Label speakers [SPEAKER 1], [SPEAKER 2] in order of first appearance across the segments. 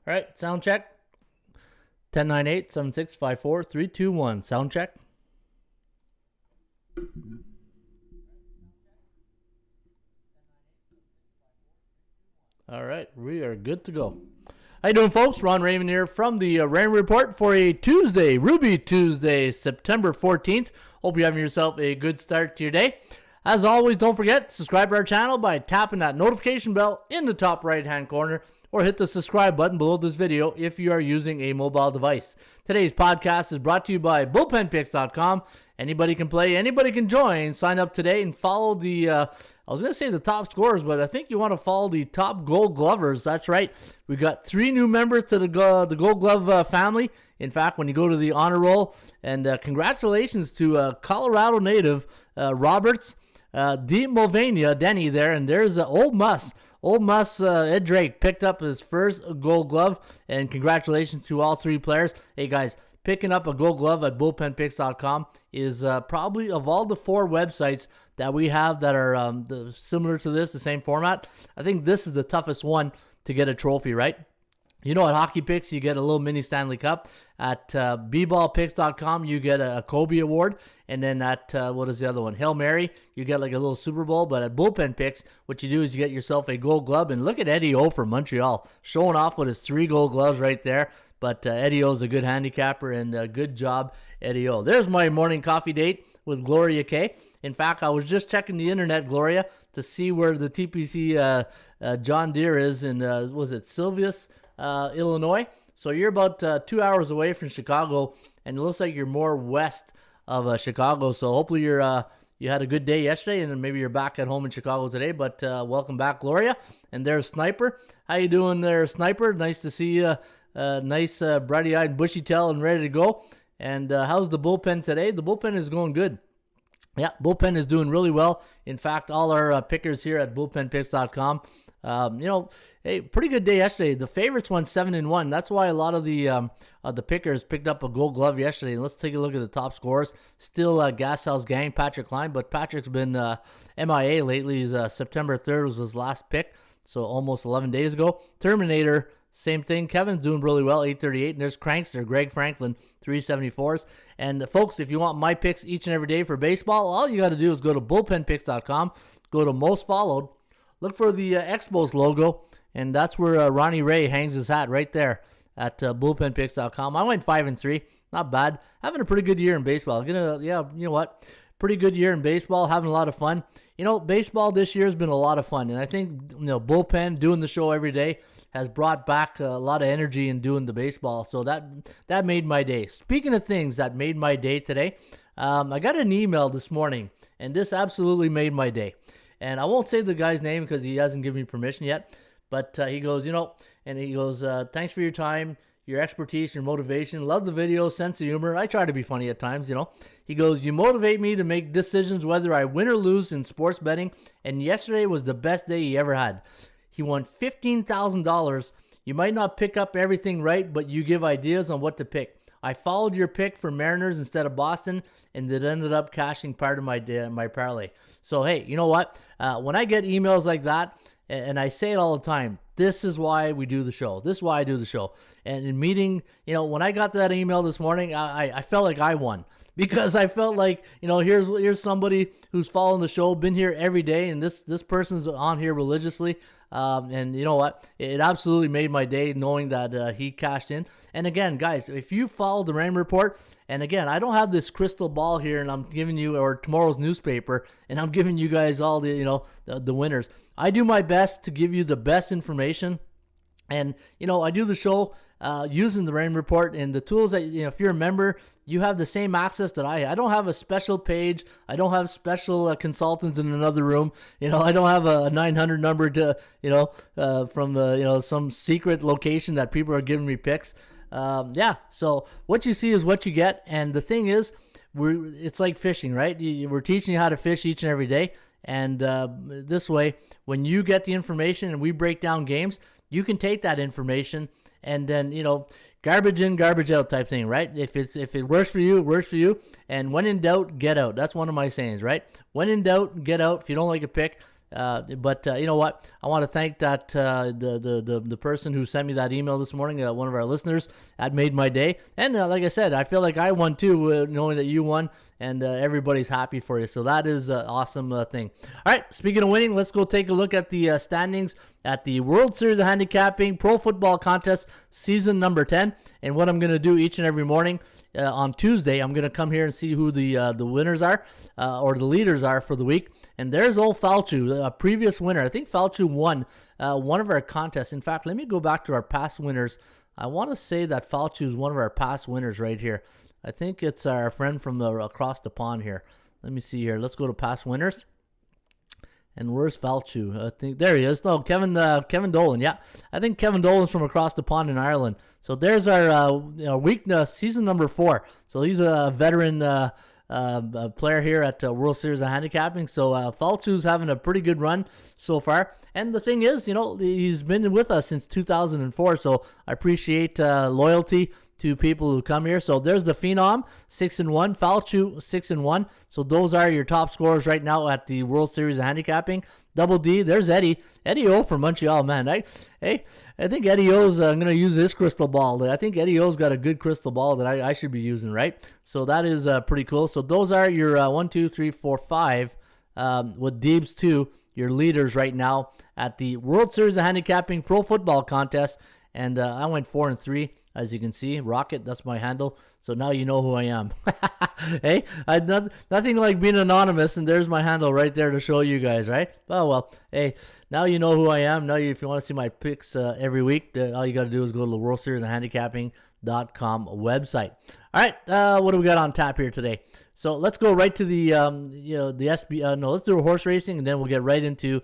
[SPEAKER 1] All right, sound check. 1098-7654-321. Sound check. All right, we are good to go. How you doing, folks? Ron Raymond here from the Rain Report for a Tuesday, Ruby Tuesday, September 14th. Hope you're having yourself a good start to your day. As always, don't forget, subscribe to our channel by tapping that notification bell in the top right-hand corner, or hit the subscribe button below this video if you are using a mobile device. Today's podcast is brought to you by bullpenpicks.com. Anybody can play, anybody can join. Sign up today and follow the, I was going to say the top scorers, but I think you want to follow the top Gold Glovers. That's right. We got 3 new members to the Gold Glove family. In fact, when you go to the honor roll, and congratulations to Colorado native Roberts, Deep Mulvaney, Denny there, and there's Old Muss. Old Muss, Ed Drake picked up his first Gold Glove, and congratulations to all 3 players. Hey guys, picking up a Gold Glove at bullpenpicks.com is probably, of all the 4 websites that we have that are similar to this, the same format, I think this is the toughest one to get a trophy, right? You know, at Hockey Picks, you get a little mini Stanley Cup. At bballpicks.com, you get a Kobe Award. And then at, what is the other one? Hail Mary, you get like a little Super Bowl. But at Bullpen Picks, what you do is you get yourself a Gold Glove. And look at Eddie O from Montreal, showing off with his 3 Gold Gloves right there. But Eddie O is a good handicapper, and good job, Eddie O. There's my morning coffee date with Gloria K. In fact, I was just checking the internet, Gloria, to see where the TPC John Deere is in, was it Sylvius, Illinois? So you're about 2 hours away from Chicago, and it looks like you're more west of Chicago. So hopefully you had a good day yesterday, and then maybe you're back at home in Chicago today. But welcome back, Gloria. And there's Sniper. How you doing there, Sniper? Nice to see you. Nice brighty-eyed, bushy tail, and ready to go. And how's the bullpen today? The bullpen is going good. Yeah, bullpen is doing really well. In fact, all our pickers here at bullpenpicks.com, hey, pretty good day yesterday. The favorites won 7-1. That's why a lot of the pickers picked up a Gold Glove yesterday. And let's take a look at the top scorers. Still Gas House Gang, Patrick Klein, but Patrick's been MIA lately. September 3rd was his last pick, so almost 11 days ago. Terminator, same thing. Kevin's doing really well, 838. And there's Crankster, Greg Franklin, 374s. And folks, if you want my picks each and every day for baseball, all you got to do is go to bullpenpicks.com, go to most followed, look for the Expos logo, and that's where Ronnie Ray hangs his hat right there at bullpenpicks.com. I went 5-3, not bad. Having a pretty good year in baseball. You know what? Pretty good year in baseball, having a lot of fun. You know, baseball this year has been a lot of fun, and I think, bullpen, doing the show every day, has brought back a lot of energy in doing the baseball. So that made my day. Speaking of things that made my day today, I got an email this morning, and this absolutely made my day. And I won't say the guy's name because he hasn't given me permission yet, but he goes, thanks for your time, your expertise, your motivation. Love the video, sense of humor. I try to be funny at times, He goes, you motivate me to make decisions whether I win or lose in sports betting, and yesterday was the best day he ever had. He won $15,000. You might not pick up everything right, but you give ideas on what to pick. I followed your pick for Mariners instead of Boston, and it ended up cashing part of my parlay. So, hey, you know what? When I get emails like that, and I say it all the time, this is why we do the show. This is why I do the show. And in meeting, when I got that email this morning, I felt like I won. Because I felt like, here's somebody who's following the show, been here every day, and this person's on here religiously. And you know what? It absolutely made my day knowing that he cashed in. And again, guys, if you follow the Rain Report, and again, I don't have this crystal ball here, and I'm giving you, or tomorrow's newspaper, and I'm giving you guys all the, the winners. I do my best to give you the best information. And, I do the show using the Rain Report and the tools that, if you're a member, you have the same access that I don't have a special page. I don't have special consultants in another room. I don't have a 900 number to, from, some secret location that people are giving me picks. So what you see is what you get. And the thing is, it's like fishing, right? We're teaching you how to fish each and every day. And this way, when you get the information and we break down games, you can take that information and then, garbage in, garbage out type thing, right? If it works for you, it works for you. And when in doubt, get out. That's one of my sayings, right? When in doubt, get out. If you don't like a pick, But you know what? I want to thank that the person who sent me that email this morning, one of our listeners. That made my day. And like I said, I feel like I won too, knowing that you won, and everybody's happy for you. So that is an awesome thing. All right, speaking of winning, let's go take a look at the standings at the World Series of Handicapping Pro Football Contest season number 10. And what I'm going to do each and every morning on Tuesday, I'm going to come here and see who the winners are or the leaders are for the week. And there's old Falchu, a previous winner. I think Falchu won one of our contests. In fact, let me go back to our past winners. I want to say that Falchu is one of our past winners right here. I think it's our friend from across the pond here. Let me see here. Let's go to past winners. And where's Falchu? I think there he is. No, Kevin Dolan. Yeah, I think Kevin Dolan's from across the pond in Ireland. So there's our week season number 4. So he's a veteran player here at World Series of Handicapping. So Falchu's having a pretty good run so far. And the thing is, he's been with us since 2004. So I appreciate loyalty to people who come here. So there's the Phenom, 6-1. Falchu, 6-1. So those are your top scorers right now at the World Series of Handicapping. Double D, there's Eddie. Eddie O from Montreal, man. I think Eddie O's going to use this crystal ball. I think Eddie O's got a good crystal ball that I should be using, right? So that is pretty cool. So those are your 1, 2, 3, 4, 5 with Deebs 2, your leaders right now at the World Series of Handicapping Pro Football Contest. And I went 4-3. As you can see, Rocket, that's my handle. So now you know who I am. Hey, nothing like being anonymous, and there's my handle right there to show you guys, right? Oh, well, hey, now you know who I am. Now, if you want to see my picks every week, all you got to do is go to the World Series of Handicapping.com website. All right, what do we got on tap here today? So let's go right to the SB. Let's do horse racing, and then we'll get right into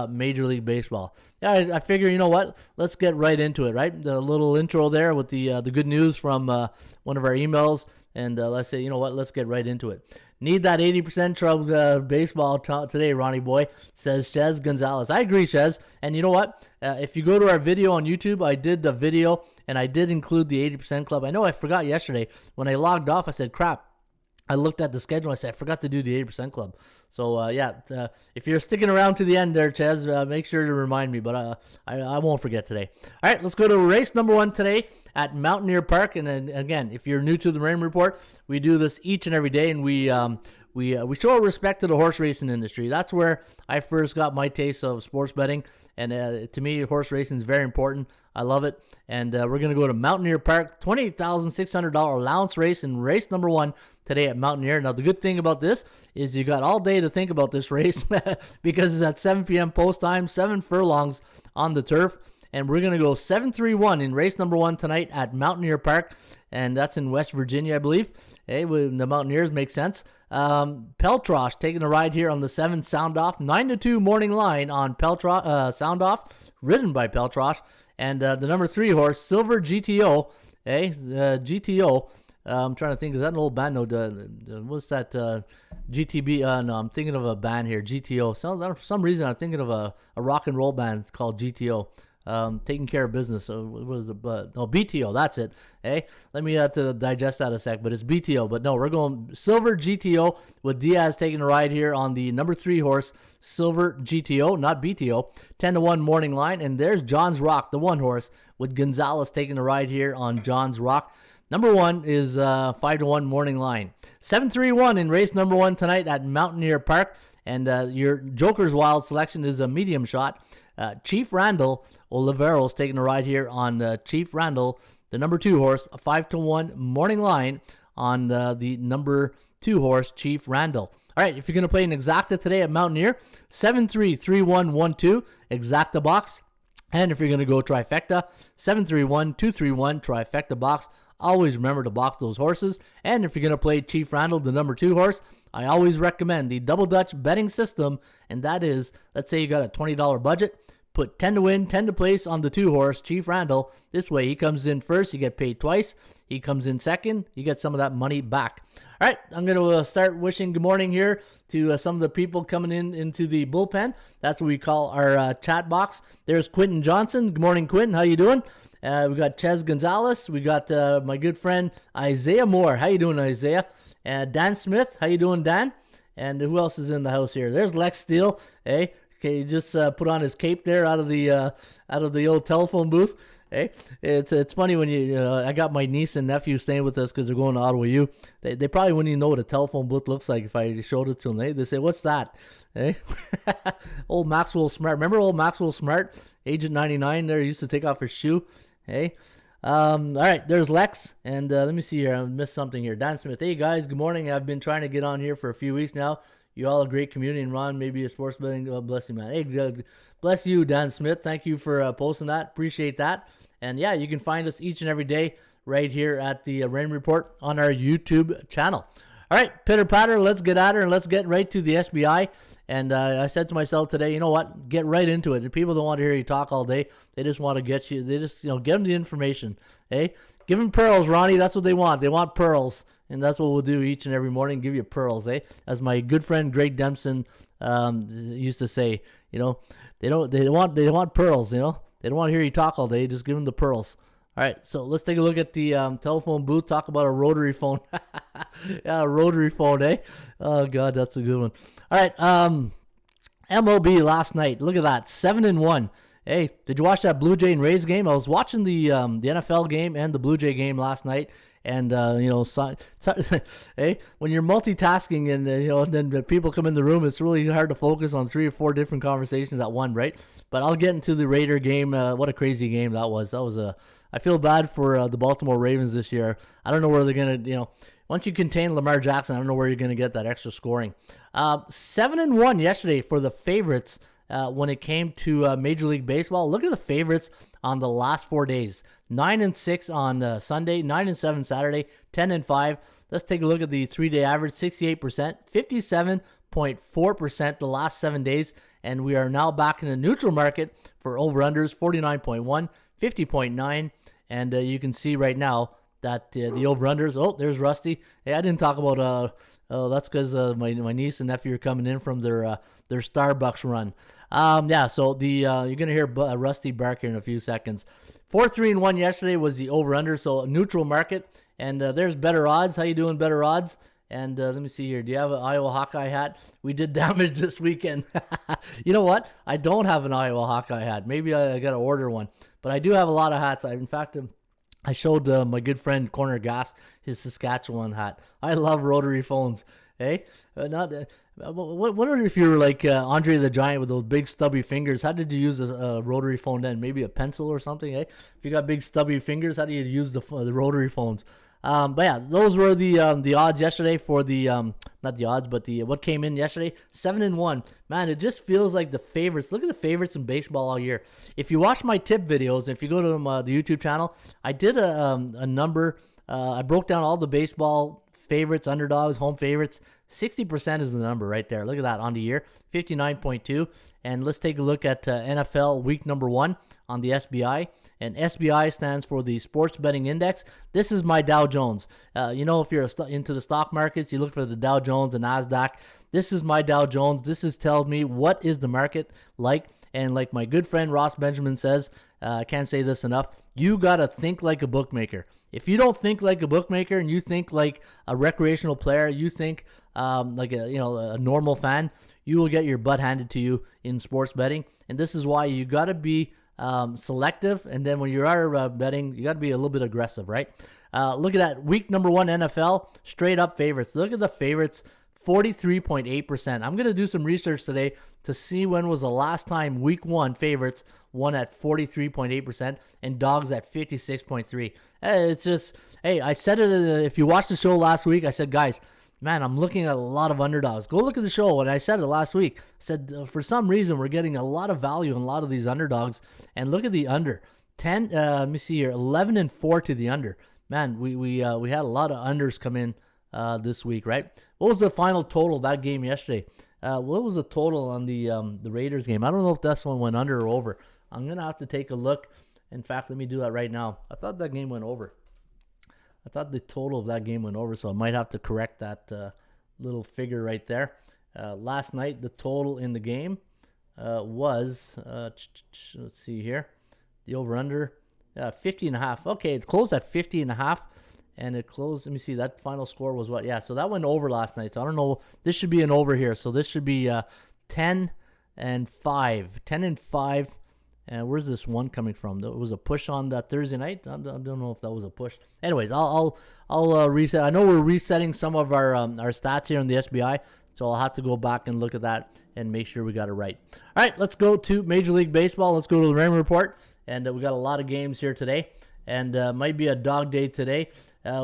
[SPEAKER 1] Major League Baseball. Yeah, I figure, you know what? Let's get right into it, right? The little intro there with the good news from one of our emails, and let's say, you know what? Let's get right into it. Need that 80% trouble baseball today, Ronnie boy, says Chez Gonzalez. I agree, Chez. And you know what? If you go to our video on YouTube, I did the video, and I did include the 80% club. I know I forgot yesterday. When I logged off, I said, crap. I looked at the schedule. I said, I forgot to do the 80% club. So, if you're sticking around to the end there, Chez, make sure to remind me. But I won't forget today. All right, let's go to race number 1 today at Mountaineer Park. And then, again, if you're new to the Rain Report, we do this each and every day. And we show our respect to the horse racing industry. That's where I first got my taste of sports betting. And to me, horse racing is very important. I love it. And we're going to go to Mountaineer Park, $28,600 allowance race in race number 1 today at Mountaineer. Now, the good thing about this is you got all day to think about this race because it's at 7 p.m. post time, 7 furlongs on the turf. And we're going to go 7-3-1 in race number 1 tonight at Mountaineer Park. And that's in West Virginia, I believe. Hey, the Mountaineers make sense. Peltrosh taking a ride here on the 7 Sound Off. 9-2 morning line on Sound Off, ridden by Peltrosh. And the number 3 horse, Silver GTO. Hey, GTO. I'm trying to think. Is that an old band? No, what's that? GTB? No, I'm thinking of a band here. GTO. For some reason, I'm thinking of a rock and roll band called GTO. Taking care of business. So what is it? BTO. That's it. Hey, let me have to digest that a sec. But it's BTO. But no, we're going Silver GTO with Diaz taking a ride here on the number 3 horse, Silver GTO, not BTO. 10-1 morning line, and there's John's Rock, the 1 horse, with Gonzalez taking a ride here on John's Rock. Number 1 is 5-1 morning line. 7-3-1 in race number 1 tonight at Mountaineer Park. And your Joker's Wild selection is a medium shot. Chief Randall Oliveros taking a ride here on Chief Randall, the number 2 horse, a 5-1 morning line on the number 2 horse, Chief Randall. All right, if you're going to play an exacta today at Mountaineer, 7-3-3-1-1-2, exacta box. And if you're going to go trifecta, 7-3-1-2-3-1, trifecta box. Always remember to box those horses. And if you're going to play Chief Randall, the number 2 horse, I always recommend the Double Dutch betting system. And that is, let's say you got a $20 budget, put 10 to win, 10 to place on the 2 horse, Chief Randall. This way, he comes in first, you get paid twice. He comes in second, you get some of that money back. All right, I'm going to start wishing good morning here to some of the people coming into the bullpen. That's what we call our chat box. There's Quentin Johnson. Good morning, Quentin. How you doing? We got Chez Gonzalez. We got my good friend Isaiah Moore. How you doing, Isaiah? Dan Smith. How you doing, Dan? And who else is in the house here? There's Lex Steele. Hey, Okay, he just put on his cape there out of the old telephone booth. Hey, it's funny when I got my niece and nephew staying with us because they're going to Ottawa U. They probably wouldn't even know what a telephone booth looks like if I showed it to them. They say, "What's that?" Hey, old Maxwell Smart. Remember old Maxwell Smart, Agent 99? There, he used to take off his shoe. Hey. All right, there's Lex, and let me see here. I missed something here. Dan Smith. Hey guys, good morning. I've been trying to get on here for a few weeks now. You all a great community, and Ron, maybe a sports betting. Bless you, man. Hey, bless you, Dan Smith. Thank you for posting that. Appreciate that. And yeah, you can find us each and every day right here at the Rain Report on our YouTube channel. All right, pitter patter. Let's get at her and let's get right to the SBI. And I said to myself today, you know what? Get right into it. The people don't want to hear you talk all day. They just want to get you. They just get them the information. Hey, give them pearls, Ronnie. That's what they want. They want pearls. And that's what we'll do each and every morning, give you pearls, eh? As my good friend Greg Dempson used to say, they want pearls, They don't want to hear you talk all day. Just give them the pearls. All right, so let's take a look at the telephone booth. Talk about a rotary phone. Yeah, a rotary phone, eh? Oh, God, that's a good one. All right, MLB last night. Look at that, 7-1. Hey, did you watch that Blue Jay and Rays game? I was watching the NFL game and the Blue Jay game last night. And, hey, when you're multitasking and, and then people come in the room, it's really hard to focus on 3 or 4 different conversations at one, right? But I'll get into the Raider game. What a crazy game that was. I feel bad for the Baltimore Ravens this year. I don't know where they're going to, once you contain Lamar Jackson, I don't know where you're going to get that extra scoring. 7-1 yesterday for the favorites when it came to Major League Baseball. Look at the favorites on the last 4 days. 9-6 on Sunday, 9-7 Saturday, 10-5. Let's take a look at the 3-day average, 68%, 57.4% the last 7 days, and we are now back in the neutral market for over-unders, 49.1, 50.9, and you can see right now that the over-unders, there's Rusty. Hey, I didn't talk about, that's because my niece and nephew are coming in from their Starbucks run. So you're going to hear Rusty bark here in a few seconds. 4-3-1 yesterday was the over-under, so a neutral market. And there's Better Odds. How you doing, Better Odds? And let me see here. Do you have an Iowa Hawkeye hat? We did damage this weekend. You know what? I don't have an Iowa Hawkeye hat. Maybe I got to order one. But I do have a lot of hats. In fact, I showed my good friend Corner Gas his Saskatchewan hat. I love rotary phones. Hey, wonder if you were like Andre the Giant with those big stubby fingers. How did you use a rotary phone then? Maybe a pencil or something, eh? If you got big stubby fingers, how do you use the rotary phones? But yeah, those were the odds yesterday for the not the odds, but what came in yesterday. 7-1. Man, it just feels like the favorites. Look at the favorites in baseball all year. If you watch my tip videos, if you go to the YouTube channel, I did a number. I broke down all the baseball favorites, underdogs, home favorites. 60% is the number right there. Look at that on the year, 59.2. And let's take a look at NFL week number 1 on the SBI. And SBI stands for the Sports Betting Index. This is my Dow Jones. If you're into the stock markets, you look for the Dow Jones and NASDAQ. This is my Dow Jones. This is tells me what is the market like. And like my good friend Ross Benjamin says, I can't say this enough, you got to think like a bookmaker. If you don't think like a bookmaker and you think like a recreational player, you think like a normal fan, you will get your butt handed to you in sports betting. And this is why you got to be selective. And then when you are betting, you got to be a little bit aggressive, right? Look at that. Week number 1 NFL, straight up favorites. Look at the favorites, 43.8%. I'm going to do some research today to see when was the last time week 1 favorites won at 43.8% and dogs at 56.3%. It's just, hey, I said it, if you watched the show last week, I said, guys, man, I'm looking at a lot of underdogs. Go look at the show. And I said it last week. I said, for some reason, we're getting a lot of value in a lot of these underdogs. And look at the under. 10, let me see here, 11-4 to the under. Man, we had a lot of unders come in this week, right? What was the final total of that game yesterday? What was the total on the Raiders game? I don't know if this one went under or over. I'm going to have to take a look. In fact, let me do that right now. I thought that game went over. I thought the total of that game went over, so I might have to correct that little figure right there. Last night, the total in the game was, let's see here, the over-under, 50.5. Okay, it closed at 50.5, and it closed, let me see, that final score was what? Yeah, so that went over last night, so I don't know, this should be an over here, so this should be 10, 10-5. 10-5. Where's this one coming from? There was a push on that Thursday night. I don't know if that was a push. Anyways, I'll reset. I know we're resetting some of our stats here on the SBI, so I'll have to go back and look at that and make sure we got it right. All right, let's go to Major League Baseball. Let's go to the Raymond Report, and we got a lot of games here today, and might be a dog day today.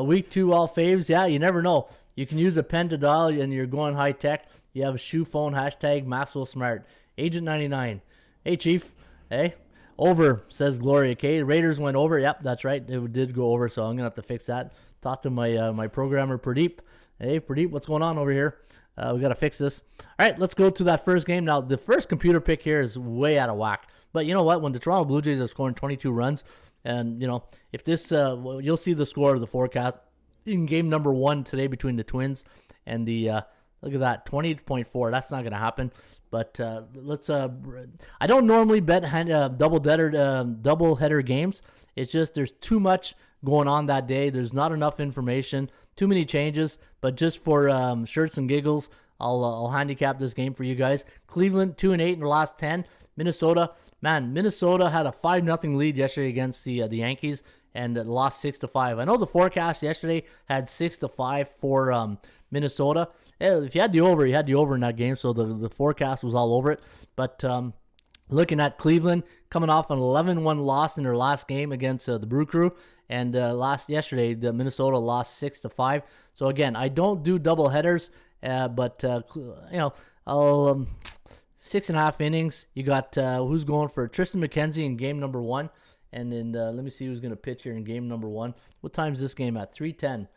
[SPEAKER 1] Week 2 all faves. Yeah, you never know. You can use a pen to dial, and you're going high tech. You have a shoe phone, hashtag Maxwell Smart. Agent 99. Hey, Chief. Hey. Over, says Gloria K. Raiders went over. Yep, that's right. It did go over, so I'm going to have to fix that. Talk to my programmer, Pradeep. Hey, Pradeep, what's going on over here? We got to fix this. All right, let's go to that first game. Now, the first computer pick here is way out of whack. But you know what? When the Toronto Blue Jays are scoring 22 runs, and, if this, you'll see the score of the forecast in game number 1 today between the Twins and the, look at that, 20.4. That's not going to happen. But let's. I don't normally bet double header games. It's just there's too much going on that day. There's not enough information. Too many changes. But just for shirts and giggles, I'll handicap this game for you guys. Cleveland 2-8 in their last 10. Minnesota had a 5-0 lead yesterday against the Yankees and lost 6-5. I know the forecast yesterday had 6-5 for Minnesota. If you had the over, you had the over in that game, so the forecast was all over it. But looking at Cleveland, coming off an 11-1 loss in their last game against the Brew Crew, and yesterday, the Minnesota lost 6-5. So again, I don't do double headers, but I'll 6.5 innings. You got who's going for Tristan McKenzie in game number 1, and then let me see who's going to pitch here in game number 1. What time is this game at? 3:10.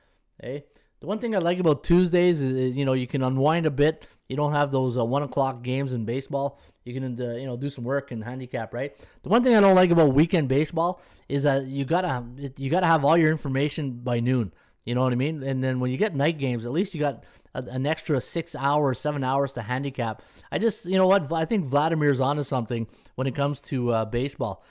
[SPEAKER 1] Hey. The one thing I like about Tuesdays is you can unwind a bit. You don't have those 1 o'clock games in baseball. You can do some work and handicap, right? The one thing I don't like about weekend baseball is that you gotta have all your information by noon. You know what I mean? And then when you get night games, at least you got an extra 6 hours, 7 hours to handicap. I think Vladimir's onto something when it comes to baseball.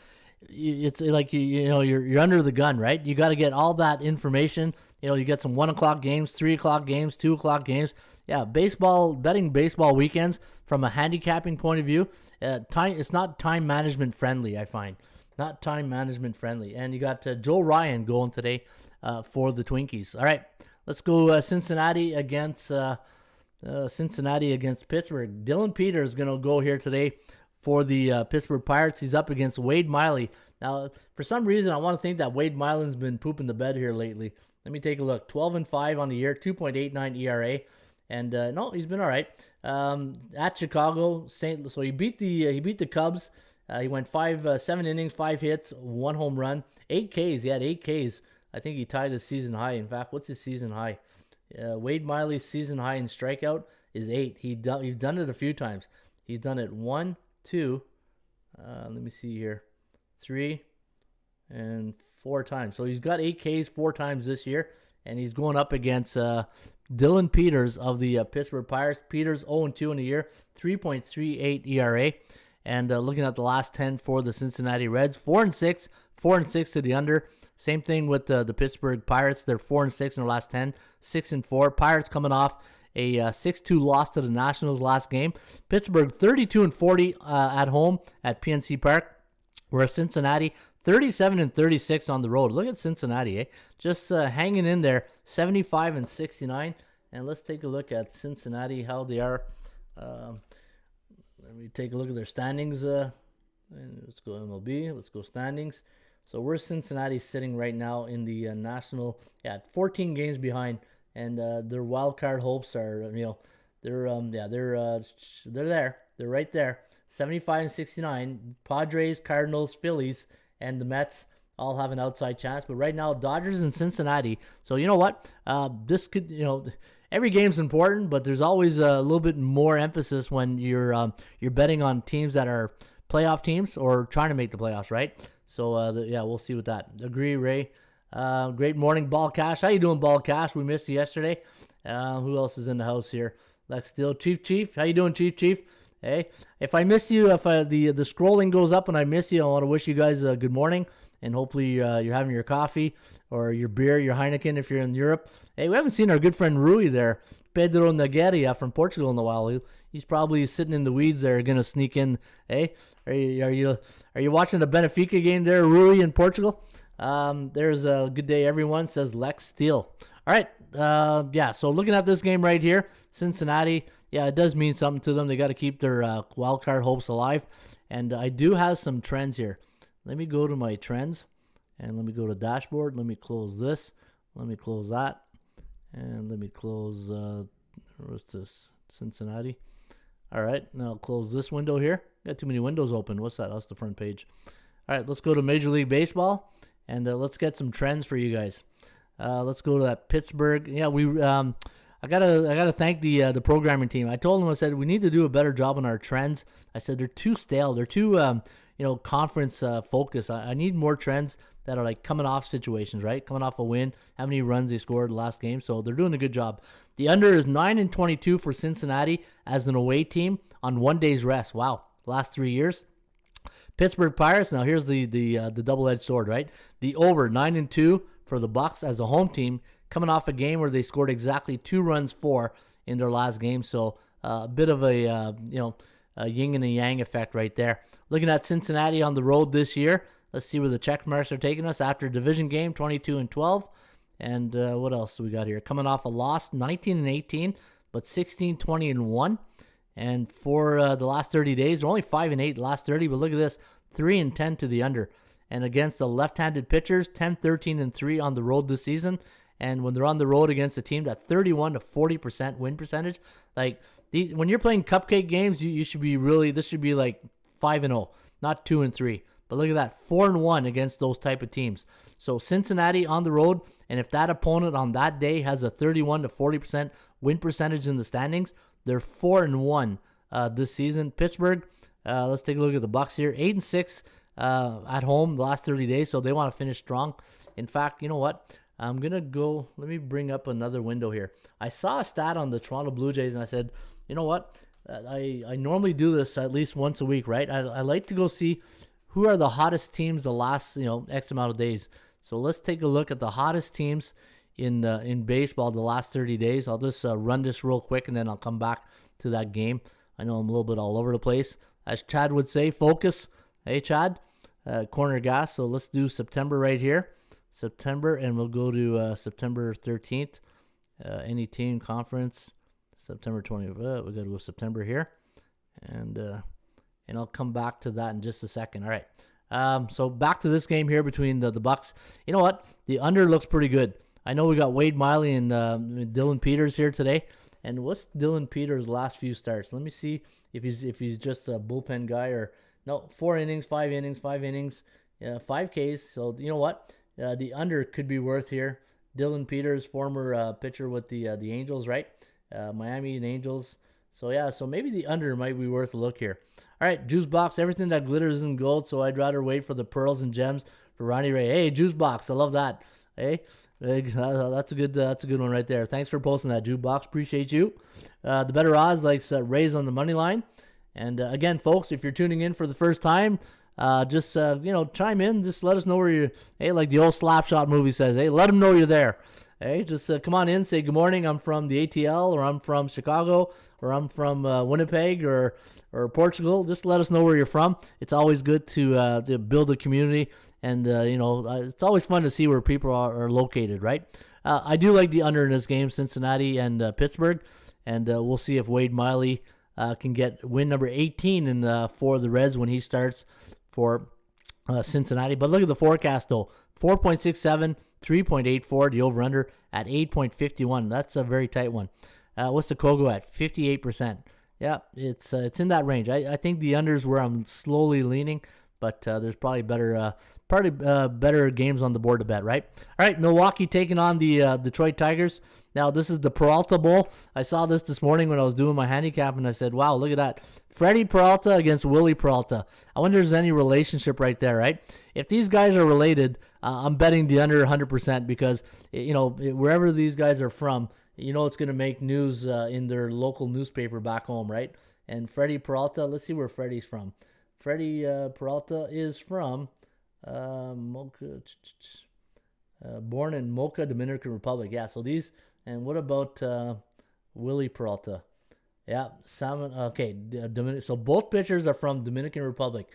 [SPEAKER 1] It's like you're under the gun, right? You got to get all that information. You get some 1 o'clock games, 3 o'clock games, 2 o'clock games. Yeah, betting baseball weekends from a handicapping point of view, it's not time management friendly. I find not time management friendly. And you got Joe Ryan going today for the Twinkies. All right, let's go Cincinnati against Pittsburgh. Dylan Peters is gonna go here today for the Pittsburgh Pirates. He's up against Wade Miley. Now, for some reason, I want to think that Wade Miley's been pooping the bed here lately. Let me take a look. 12-5 on the year, 2.89 ERA, and no, he's been all right. At Chicago, so he beat the Cubs. He went 7 innings, 5 hits, 1 home run, 8 Ks. He had 8 Ks. I think he tied his season high. In fact, what's his season high? Wade Miley's season high in strikeout is 8. He's done it a few times. He's done it 1, 2. Let me see here, 3, and 4 times. So he's got 8 Ks 4 times this year, and he's going up against Dylan Peters of the Pittsburgh Pirates. Peters 0-2 in a year, 3.38 ERA, and looking at the last 10 for the Cincinnati Reds, 4-6, 4-6 to the under. Same thing with the Pittsburgh Pirates. They're 4-6 in their last 10, 6-4. Pirates coming off a 6-2 loss to the Nationals last game. Pittsburgh 32-40 at home at PNC Park, whereas Cincinnati 37-36 on the road. Look at Cincinnati, just hanging in there, 75-69. And let's take a look at Cincinnati, how they are. Let me take a look at their standings. And let's go MLB. Let's go standings. So where's Cincinnati sitting right now in the National? 14 games behind, and their wild card hopes are, they're there. They're right there. 75-69. Padres, Cardinals, Phillies, and the Mets all have an outside chance. But right now, Dodgers and Cincinnati. So you know what? This could, every game's important, but there's always a little bit more emphasis when you're betting on teams that are playoff teams or trying to make the playoffs, right? So we'll see with that. Agree, Ray. Great morning, Ball Cash. How you doing, Ball Cash? We missed you yesterday. Who else is in the house here? Lex Steele, Chief. How you doing, Chief? Hey, if I miss you, if the scrolling goes up and I miss you, I want to wish you guys a good morning, and hopefully you're having your coffee or your beer, your Heineken if you're in Europe. Hey, we haven't seen our good friend Rui there, Pedro Nagueria from Portugal in a while. He's probably sitting in the weeds there, gonna sneak in. Hey, are you watching the Benfica game there, Rui in Portugal? There's a good day, everyone, says Lex Steele. All right, yeah. So looking at this game right here, Cincinnati. Yeah, it does mean something to them. They got to keep their wild card hopes alive, and I do have some trends here. Let me go to my trends, and let me go to dashboard. Let me close this. Let me close that, and let me close. What's this? Cincinnati. All right, now I'll close this window here. Got too many windows open. What's that? That's the front page. All right, let's go to Major League Baseball, and let's get some trends for you guys. Let's go to that Pittsburgh. Yeah, I gotta thank the programming team. I told them, I said, we need to do a better job on our trends. I said they're too stale. They're too conference focused. I need more trends that are like coming off situations, right? Coming off a win, how many runs they scored last game. So they're doing a good job. The under is 9-22 for Cincinnati as an away team on 1 day's rest. Wow, last 3 years. Pittsburgh Pirates. Now here's the double-edged sword, right? The over 9-2 for the Bucks as a home team, coming off a game where they scored exactly 2 runs for in their last game. So a bit of a yin and a yang effect right there. Looking at Cincinnati on the road this year. Let's see where the check marks are taking us after a division game, 22-12. And what else do we got here? Coming off a loss, 19-18, but 16-20-1. And for the last 30 days, they're only 5-8 last 30, but look at this, 3-10 to the under. And against the left-handed pitchers, 10-13-3 on the road this season. And when they're on the road against a team that 31-40% win percentage, like when you're playing cupcake games, you should be this should be like 5-0, not 2-3. But look at that, 4-1 against those type of teams. So Cincinnati on the road, and if that opponent on that day has a 31-40% win percentage in the standings, they're 4-1 this season. Pittsburgh, let's take a look at the Bucks here, 8-6 at home the last 30 days, so they want to finish strong. In fact, you know what? I'm going to go, let me bring up another window here. I saw a stat on the Toronto Blue Jays, and I said, you know what? I normally do this at least once a week, right? I like to go see who are the hottest teams the last, X amount of days. So let's take a look at the hottest teams in baseball the last 30 days. I'll just run this real quick, and then I'll come back to that game. I know I'm a little bit all over the place. As Chad would say, focus. Hey, Chad, corner gas. So let's do September right here. September, and we'll go to September 13th. Any team conference, September 20th. We got to go September here. And I'll come back to that in just a second. All right. So back to this game here between the Bucks. You know what? The under looks pretty good. I know we got Wade Miley and Dylan Peters here today. And what's Dylan Peters' last few starts? Let me see if he's just a bullpen guy or no. 4 innings, 5 innings, 5 innings, 5 Ks. So you know what? The under could be worth here. Dylan Peters, former pitcher with the Angels, right? Miami and Angels. So yeah, so maybe the under might be worth a look here. All right, Juice Box, everything that glitters isn't gold, so I'd rather wait for the pearls and gems for Ronnie Ray. Hey, Juice Box, I love that. Hey, that's a good one right there. Thanks for posting that, Juice Box. Appreciate you. The Better Odds likes Rays on the money line. And again, folks, if you're tuning in for the first time, just chime in. Just let us know where you. Hey, like the old Slapshot movie says. Hey, let them know you're there. Hey, just come on in. Say good morning. I'm from the ATL, or I'm from Chicago, or I'm from Winnipeg, or Portugal. Just let us know where you're from. It's always good to build a community, and it's always fun to see where people are located. Right. I do like the under in this game, Cincinnati and Pittsburgh, and we'll see if Wade Miley can get win number 18 for the Reds when he starts for Cincinnati. But look at the forecast, though. 4.67, 3.84, the over-under at 8.51. That's a very tight one. What's the Kogo at? 58%. Yeah, it's in that range. I think the under is where I'm slowly leaning, but there's probably better games on the board to bet, right? All right, Milwaukee taking on the Detroit Tigers. Now, this is the Peralta Bowl. I saw this morning when I was doing my handicap, and I said, wow, look at that. Freddie Peralta against Willie Peralta. I wonder if there's any relationship right there, right? If these guys are related, I'm betting the under 100% because, wherever these guys are from, it's going to make news in their local newspaper back home, right? And Freddie Peralta, let's see where Freddie's from. Freddie Peralta is from Mocha, born in Mocha, Dominican Republic. Yeah, so these, and what about Willie Peralta? Yeah, Salmon. Okay, so both pitchers are from Dominican Republic.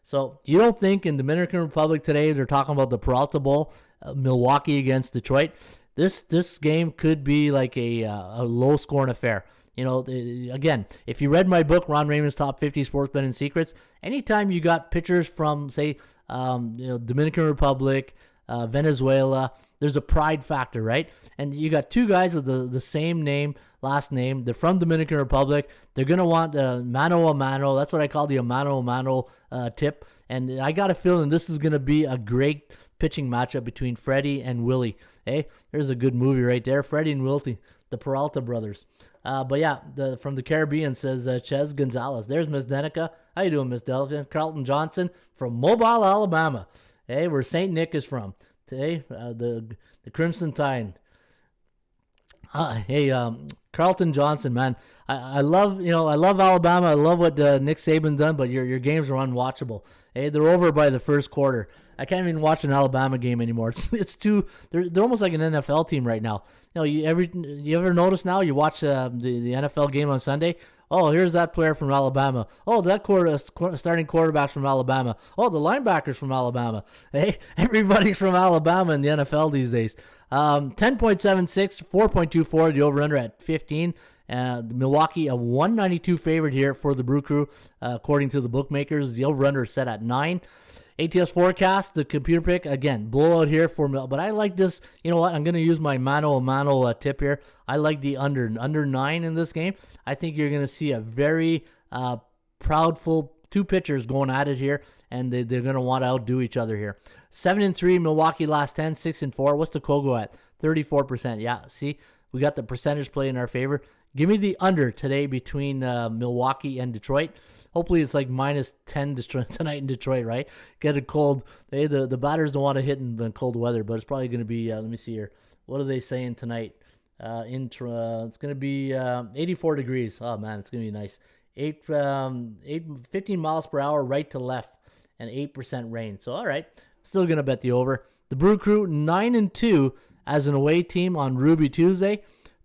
[SPEAKER 1] So you don't think in Dominican Republic today they're talking about the Peralta Bowl, Milwaukee against Detroit? This game could be like a low scoring affair. Again, if you read my book, Ron Raymond's Top 50 Sports Betting Secrets, anytime you got pitchers from, say, Dominican Republic, Venezuela, there's a pride factor, right? And you got two guys with the same name, last name. They're from Dominican Republic. They're going to want mano a mano. That's what I call the mano a mano tip. And I got a feeling this is going to be a great pitching matchup between Freddie and Willie. Hey, there's a good movie right there. Freddie and Willie, the Peralta brothers. But yeah, from the Caribbean, says Ches Gonzalez. There's Miss Denica. How you doing, Miss Denica? Carlton Johnson from Mobile, Alabama. Hey, where St. Nick is from. Today, the Crimson Tide. Hey, Carlton Johnson, man. I love Alabama. I love what Nick Saban done, but your games are unwatchable. Hey, they're over by the first quarter. I can't even watch an Alabama game anymore. It's too. They're almost like an NFL team right now. You ever notice now? You watch the NFL game on Sunday. Oh, here's that player from Alabama. Oh, that starting quarterback's from Alabama. Oh, the linebacker's from Alabama. Hey, everybody's from Alabama in the NFL these days. 10.76, 4.24, the over-under at 15. Milwaukee, a 192 favorite here for the Brew Crew, according to the bookmakers. The over-under is set at 9. ATS forecast, the computer pick, again, blowout here for me. But I like this. You know what? I'm going to use my mano a mano tip here. I like the under 9 in this game. I think you're going to see a very proudful two pitchers going at it here, and they're going to want to outdo each other here. 7-3, Milwaukee last 10, 6-4. What's the Kogo at? 34%. Yeah, see, we got the percentage play in our favor. Give me the under today between Milwaukee and Detroit. Hopefully it's like minus 10 tonight in Detroit, right? Get it cold. The batters don't want to hit in cold weather, but it's probably going to be, let me see here. What are they saying tonight? It's going to be 84 degrees. Oh, man, it's going to be nice. 15 miles per hour right to left and 8% rain. So, all right, still going to bet the over. The Brew Crew, 9-2 as an away team on Ruby Tuesday.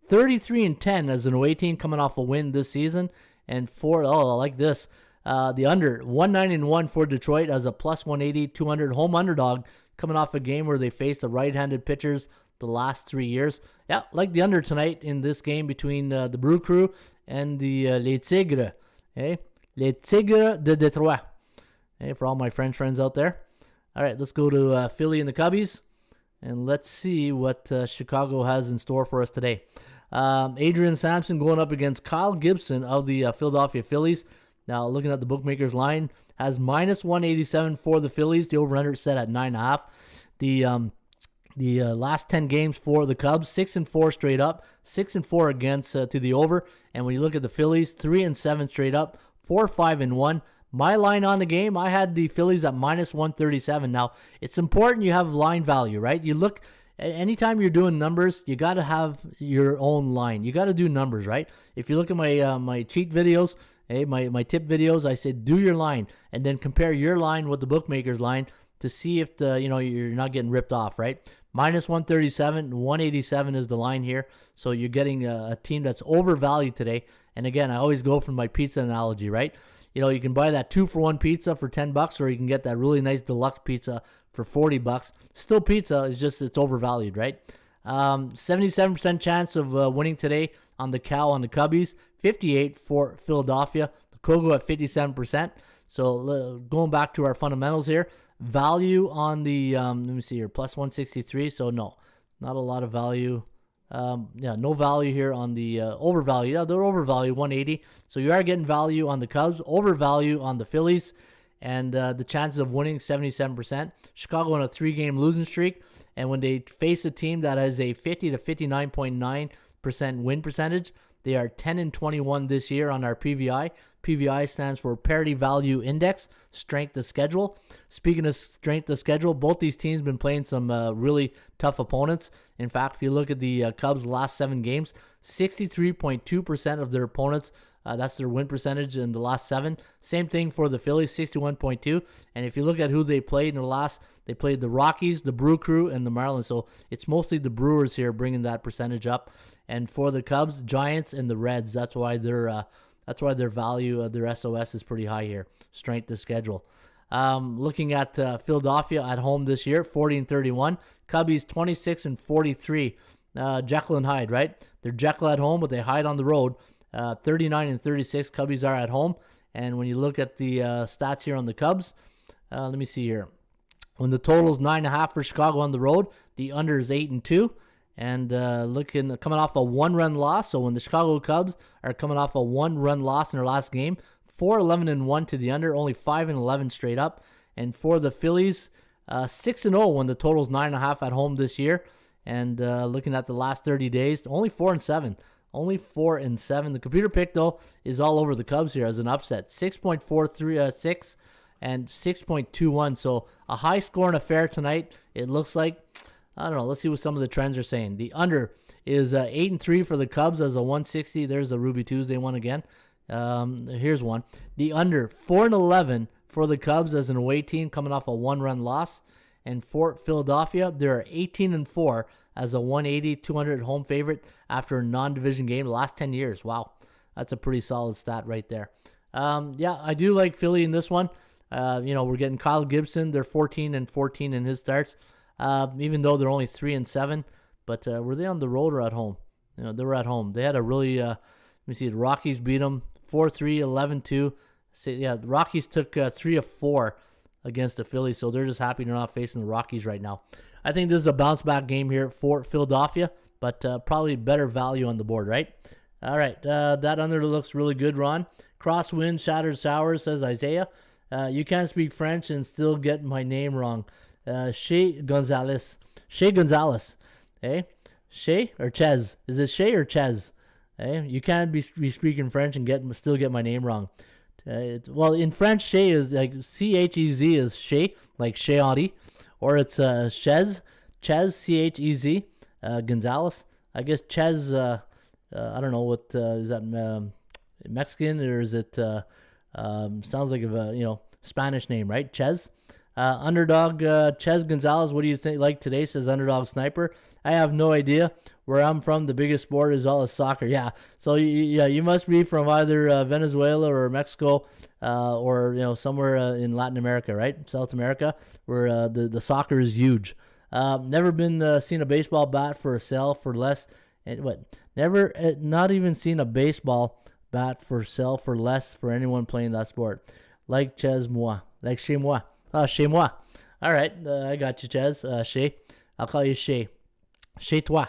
[SPEAKER 1] 33-10 as an away team coming off a win this season. And I like this. The under, 191 for Detroit as a plus 180, 200 home underdog coming off a game where they faced the right-handed pitchers the last 3 years. Yeah, like the under tonight in this game between the Brew Crew and the Les Tigres. Okay? Les Tigres de Detroit. Okay, for all my French friends out there. All right, let's go to Philly and the Cubbies. And let's see what Chicago has in store for us today. Adrian Sampson going up against Kyle Gibson of the Philadelphia Phillies. Now, looking at the bookmakers line, has minus 187 for the Phillies. The over-under set at 9.5. The last 10 games for the Cubs, 6-4 straight up, 6-4 against to the over. And when you look at the Phillies, 3-7 straight up, 4-5-1. My line on the game, I had the Phillies at minus 137. Now, it's important you have line value, right? You look, anytime you're doing numbers, you got to have your own line. You got to do numbers, right? If you look at my cheat videos, my tip videos, I said do your line and then compare your line with the bookmaker's line to see if you're not getting ripped off, right? Minus 137, 187 is the line here. So you're getting a team that's overvalued today. And again, I always go from my pizza analogy, right? You can buy that 2-for-1 pizza for $10, or you can get that really nice deluxe pizza for $40. Still pizza, it's overvalued, right? 77% chance of winning today on the cow on the Cubbies, 58 for Philadelphia. The Kogo at 57%. So going back to our fundamentals here, value on the let me see here, plus 163. So no, not a lot of value. No value here on the overvalue. Yeah, they're overvalued, 180. So you are getting value on the Cubs, overvalue on the Phillies, and the chances of winning 77%. Chicago on a 3-game losing streak, and when they face a team that has a 50 to 59.9% win percentage, they are 10-21 this year on our PVI. PVI stands for Parity Value Index, strength of schedule. Speaking of strength of schedule, both these teams have been playing some really tough opponents. In fact, if you look at the Cubs' last 7 games, 63.2% of their opponents, that's their win percentage in the last 7. Same thing for the Phillies, 61.2. And if you look at who they played in the last They played the Rockies, the Brew Crew, and the Marlins. So it's mostly the Brewers here bringing that percentage up. And for the Cubs, Giants, and the Reds, that's why their value, their SOS is pretty high here. Strength of schedule. Looking at Philadelphia at home this year, 40-31. Cubbies 26-43. Jekyll and Hyde, right? They're Jekyll at home, but they hide on the road. 39-36. Cubbies are at home. And when you look at the stats here on the Cubs, let me see here. When the total is 9.5 for Chicago on the road, the under is 8-2. And coming off a 1-run loss. So when the Chicago Cubs are coming off a 1-run loss in their last game, 4-11-1 to the under, only 5-11 straight up. And for the Phillies, 6-0 when the total is 9.5 at home this year. And looking at the last 30 days, only 4-7. Only 4-7. The computer pick, though, is all over the Cubs here as an upset. 6.436 and 6.21. So a high-scoring affair tonight. It looks like. I don't know. Let's see what some of the trends are saying. The under is 8-3 for the Cubs as a 160. There's a Ruby Tuesday one again. Here's one. The under 4-11 for the Cubs as an away team coming off a 1-run loss. And for Philadelphia, they're 18-4 as a 180, 200 home favorite after a non-division game the last 10 years. Wow, that's a pretty solid stat right there. Yeah, I do like Philly in this one. We're getting Kyle Gibson. They're 14-14 in his starts, even though they're only 3-7. But were they on the road or at home? They were at home. They had a really, let me see, the Rockies beat them 4-3, 11-2. So, yeah, the Rockies took 3 of 4 against the Phillies, so they're just happy they're not facing the Rockies right now. I think this is a bounce-back game here for Philadelphia, but probably better value on the board, right? All right, that under looks really good, Ron. Crosswind, shattered sours, says Isaiah. You can't speak French and still get my name wrong. Shea Gonzalez. Eh? Shea or Chez? Is it Shea or Chez? Eh? You can't be speaking French and still get my name wrong. Well, in French, Shea is like Chez is Shea, like Shea Henri, or it's Chez, Chez, Gonzalez. I guess Chez, I don't know what is that Mexican or is it? Sounds like a Spanish name, right? Chez. Underdog Chez Gonzalez. What do you think? Like today, says Underdog Sniper. I have no idea. Where I'm from, the biggest sport is all soccer. Yeah, so you must be from either Venezuela or Mexico, or somewhere in Latin America, right? South America, where the soccer is huge. Never been seen a baseball bat for sale for less. Never, not even seen a baseball bat for sale for less for anyone playing that sport. Like chez moi, like chez moi. Chez moi. All right, I got you, Chez. Chez. I'll call you Chez. Chez toi.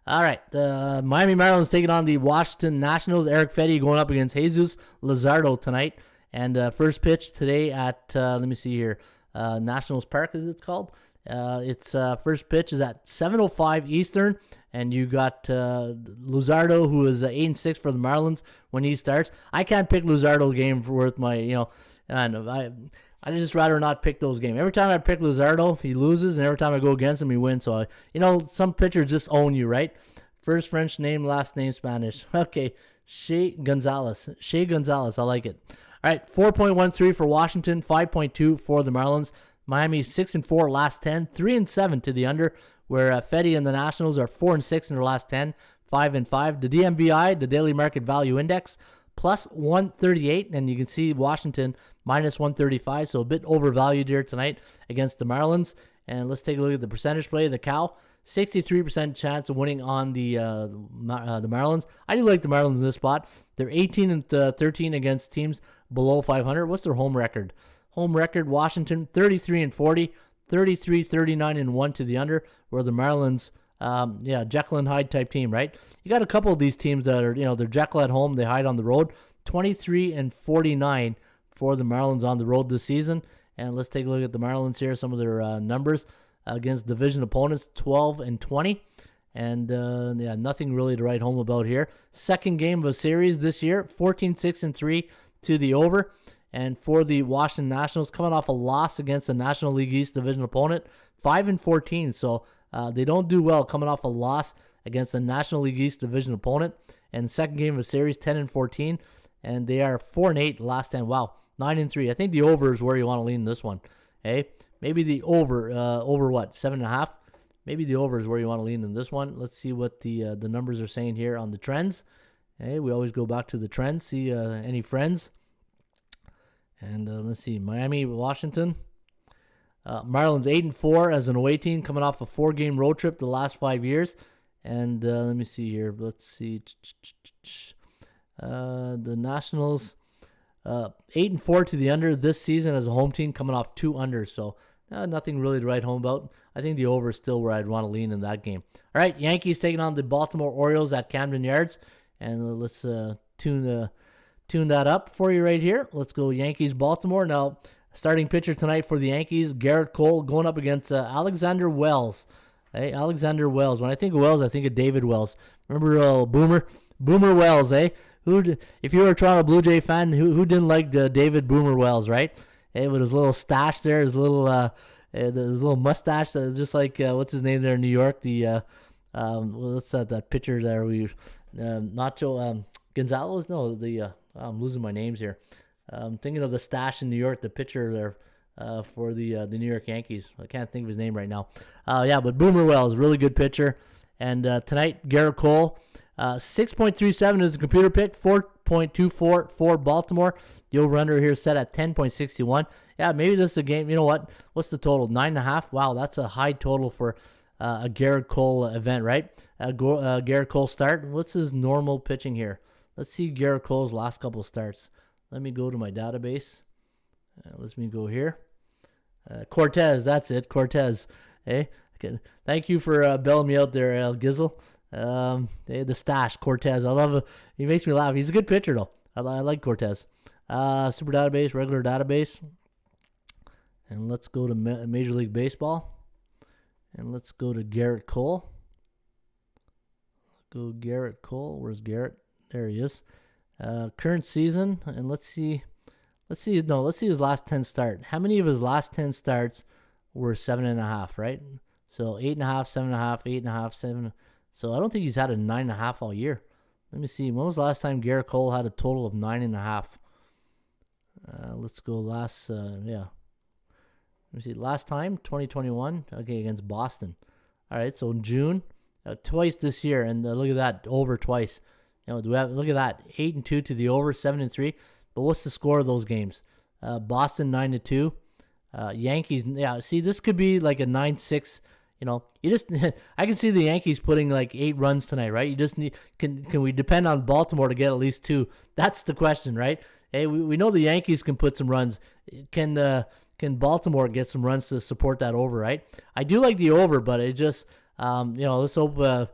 [SPEAKER 1] All right, the Miami Marlins taking on the Washington Nationals. Eric Fetty going up against Jesus Luzardo tonight. And first pitch today at, let me see here, Nationals Park, is it called? Its first pitch is at 7:05 Eastern. And you got Luzardo, who is 8-6 for the Marlins when he starts. I can't pick Luzardo game worth my, I just rather not pick those games. Every time I pick Luzardo, he loses, and every time I go against him, he wins. So, some pitchers just own you, right? First French name, last name Spanish. Okay, Shea Gonzalez. I like it. All right, 4.13 for Washington, 5.2 for the Marlins. Miami 6-4 last 10, 3-7 to the under, where Fetty and the Nationals are 4-6 in their last 10, 5-5. The DMVI, the Daily Market Value Index, plus 138, and you can see Washington minus 135, so a bit overvalued here tonight against the Marlins. And let's take a look at the percentage play. The Cow, 63% chance of winning on the Marlins. I do like the Marlins in this spot. They're 18-13 against teams below 500. What's their home record? Home record, Washington, 33-40, 33-39-1 to the under, where the Marlins, Jekyll and Hyde type team, right? You got a couple of these teams that are, they're Jekyll at home, they hide on the road. 23-49 for the Marlins on the road this season. And let's take a look at the Marlins here, some of their numbers against division opponents, 12-20. And nothing really to write home about here. Second game of a series this year, 14-6-3 to the over. And for the Washington Nationals, coming off a loss against a National League East division opponent, 5-14. So they don't do well coming off a loss against a National League East division opponent. And second game of a series, 10-14. And they are 4-8 last 10. Wow, 9-3. I think the over is where you want to lean this one. Hey, maybe the over. Over what? 7.5. Maybe the over is where you want to lean in this one. Let's see what the numbers are saying here on the trends. Hey, we always go back to the trends. See any friends. And let's see, Miami, Washington. Marlins 8-4 as an away team, coming off a 4-game road trip the last 5 years. And let me see here. Let's see. The Nationals 8-4 to the under this season as a home team, coming off 2 unders. So nothing really to write home about. I think the over is still where I'd want to lean in that game. All right, Yankees taking on the Baltimore Orioles at Camden Yards. And let's tune that up for you right here. Let's go Yankees-Baltimore. Now, starting pitcher tonight for the Yankees, Garrett Cole going up against Alexander Wells. Hey, Alexander Wells. When I think of Wells, I think of David Wells. Remember Boomer Wells, eh? If you were a Toronto Blue Jay fan, who didn't like David Boomer Wells, right? Hey, with his little stash there, his little mustache, just like what's his name there in New York? What's that pitcher there? Nacho Gonzalez? No, I'm losing my names here. I'm thinking of the stash in New York, the pitcher there for the New York Yankees. I can't think of his name right now. But Boomer Wells, really good pitcher. And tonight, Garrett Cole, 6.37 is the computer pick, 4.24 for Baltimore. The over-under here is set at 10.61. Yeah, maybe this is a game. You know what? What's the total? 9.5? Wow, that's a high total for a Garrett Cole event, right? Garrett Cole start. What's his normal pitching here? Let's see Garrett Cole's last couple of starts. Let me go to my database. Let me go here. Cortez, that's it. Cortez. Hey, okay. Thank you for bailing me out there, Gizzle. The stash, Cortez. I love it. He makes me laugh. He's a good pitcher, though. I like Cortez. Super database, regular database. And let's go to Major League Baseball. And let's go to Garrett Cole. Go Garrett Cole. Where's Garrett? There he is. Current season, and let's see his last 10 start. How many of his last 10 starts were 7.5, right? So 8.5, 7.5, 8.5, 7. So I don't think he's had a 9.5 all year. Let me see. When was the last time Garrett Cole had a total of 9.5? Let's go last, Let me see. Last time, 2021, okay, against Boston. All right, so in June, twice this year, and look at that, over twice. Look at that, 8-2 to the over, 7-3. But what's the score of those games? Boston 9-2, Yankees. Yeah, see, this could be like a 9-6. I can see the Yankees putting like 8 runs tonight, right? You just need. Can we depend on Baltimore to get at least 2? That's the question, right? Hey, we know the Yankees can put some runs. Can Baltimore get some runs to support that over, right? I do like the over, but it just let's hope.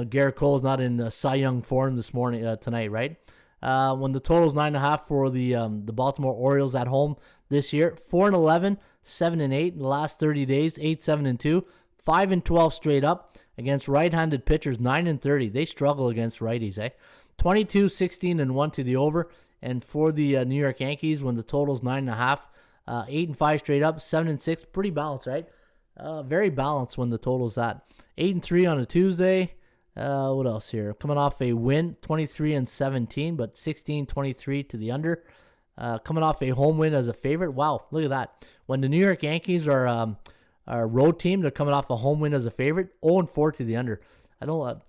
[SPEAKER 1] Garrett Cole's not in Cy Young form tonight, right? When the total's 9.5 for the Baltimore Orioles at home this year, 4-11, 7-8 in the last 30 days, 8-7-2, 5-12 straight up against right-handed pitchers, 9-30. They struggle against righties, 22-16-1 to the over, and for the New York Yankees, when the total's 9.5, 8-5 straight up, 7-6, pretty balanced, right? Very balanced when the total's that. 8-3 on a Tuesday. What else here? Coming off a win, 23-17, but 16-23 to the under. Coming off a home win as a favorite. Wow, look at that. When the New York Yankees are a road team, they're coming off a home win as a favorite. 0-4 to the under. I don't.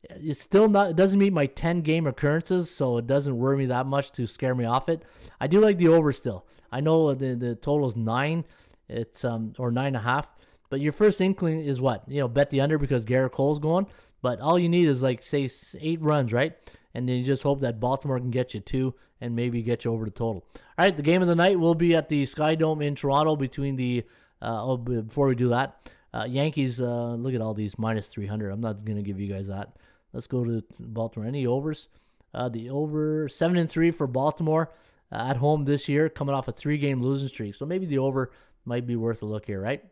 [SPEAKER 1] It's still not. It doesn't meet my 10-game occurrences, so it doesn't worry me that much to scare me off it. I do like the over still. I know the total is 9. It's or 9.5. But your first inkling is what? Bet the under because Garrett Cole's going. But all you need is say 8 runs, right? And then you just hope that Baltimore can get you 2 and maybe get you over the total. All right, the game of the night will be at the Sky Dome in Toronto between the before we do that, Yankees, look at all these minus 300. I'm not going to give you guys that. Let's go to Baltimore. Any overs? The over 7-3 for Baltimore at home this year, coming off a 3-game losing streak. So maybe the over might be worth a look here, right?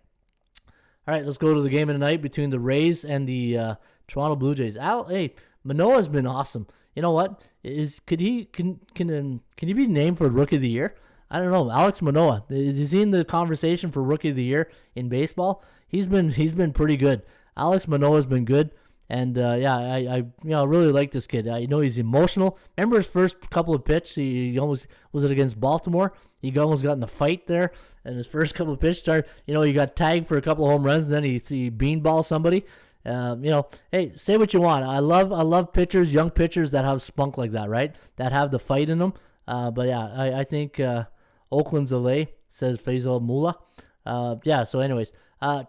[SPEAKER 1] All right, let's go to the game of the night between the Rays and the Toronto Blue Jays. Hey, Manoah's been awesome. You know what? Can he be named for Rookie of the Year? I don't know. Alex Manoah, is he in the conversation for Rookie of the Year in baseball? He's been pretty good. Alex Manoah's been good, and I really like this kid. I know he's emotional. Remember his first couple of pitches? He almost was it against Baltimore. He almost got in the fight there, and his first couple of pitch start, he got tagged for a couple of home runs, and then he beanball somebody. Hey, say what you want. I love pitchers, young pitchers that have spunk like that, right? That have the fight in them. But yeah, I think Oakland's LA, says Faisal Mullah. So anyways,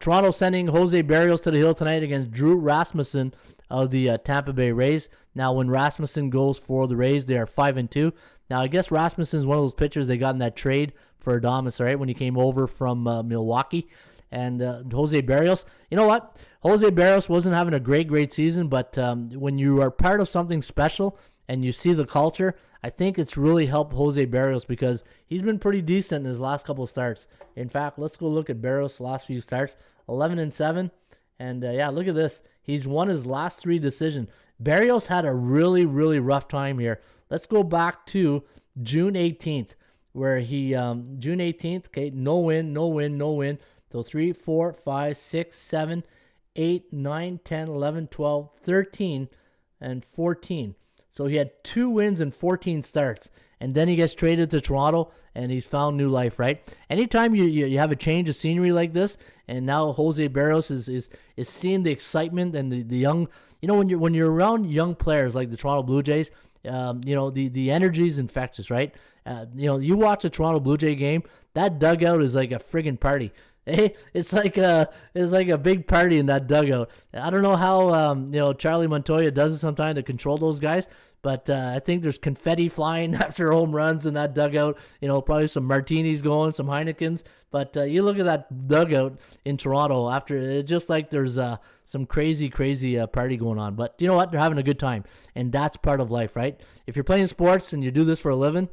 [SPEAKER 1] Toronto sending Jose Barrios to the hill tonight against Drew Rasmussen of the Tampa Bay Rays. Now, when Rasmussen goes for the Rays, they are 5-2. Now, I guess Rasmussen is one of those pitchers they got in that trade for Adames, right, when he came over from Milwaukee. And Jose Barrios, you know what? Jose Barrios wasn't having a great season, but when you are part of something special and you see the culture, I think it's really helped Jose Barrios because he's been pretty decent in his last couple of starts. In fact, let's go look at Barrios' last few starts. 11-7. And look at this. He's won his last 3 decisions. Barrios had a really rough time here. Let's go back to June 18th, where he, June 18th, okay, no win. So 3, 4, 5, 6, 7, 8, 9, 10, 11, 12, 13, and 14. So he had 2 wins and 14 starts. And then he gets traded to Toronto, and he's found new life, right? Anytime you have a change of scenery like this, and now Jose Barrios is seeing the excitement and the young, when you're around young players like the Toronto Blue Jays, the energy is infectious, right? You watch a Toronto Blue Jay game, that dugout is like a friggin' party. Hey, it's like a big party in that dugout. I don't know how Charlie Montoya does it sometimes to control those guys, but I think there's confetti flying after home runs in that dugout. Probably some martinis going, some Heinekens. But you look at that dugout in Toronto after, it's just like there's some crazy party going on. But you know what? They're having a good time, and that's part of life, right? If you're playing sports and you do this for a living,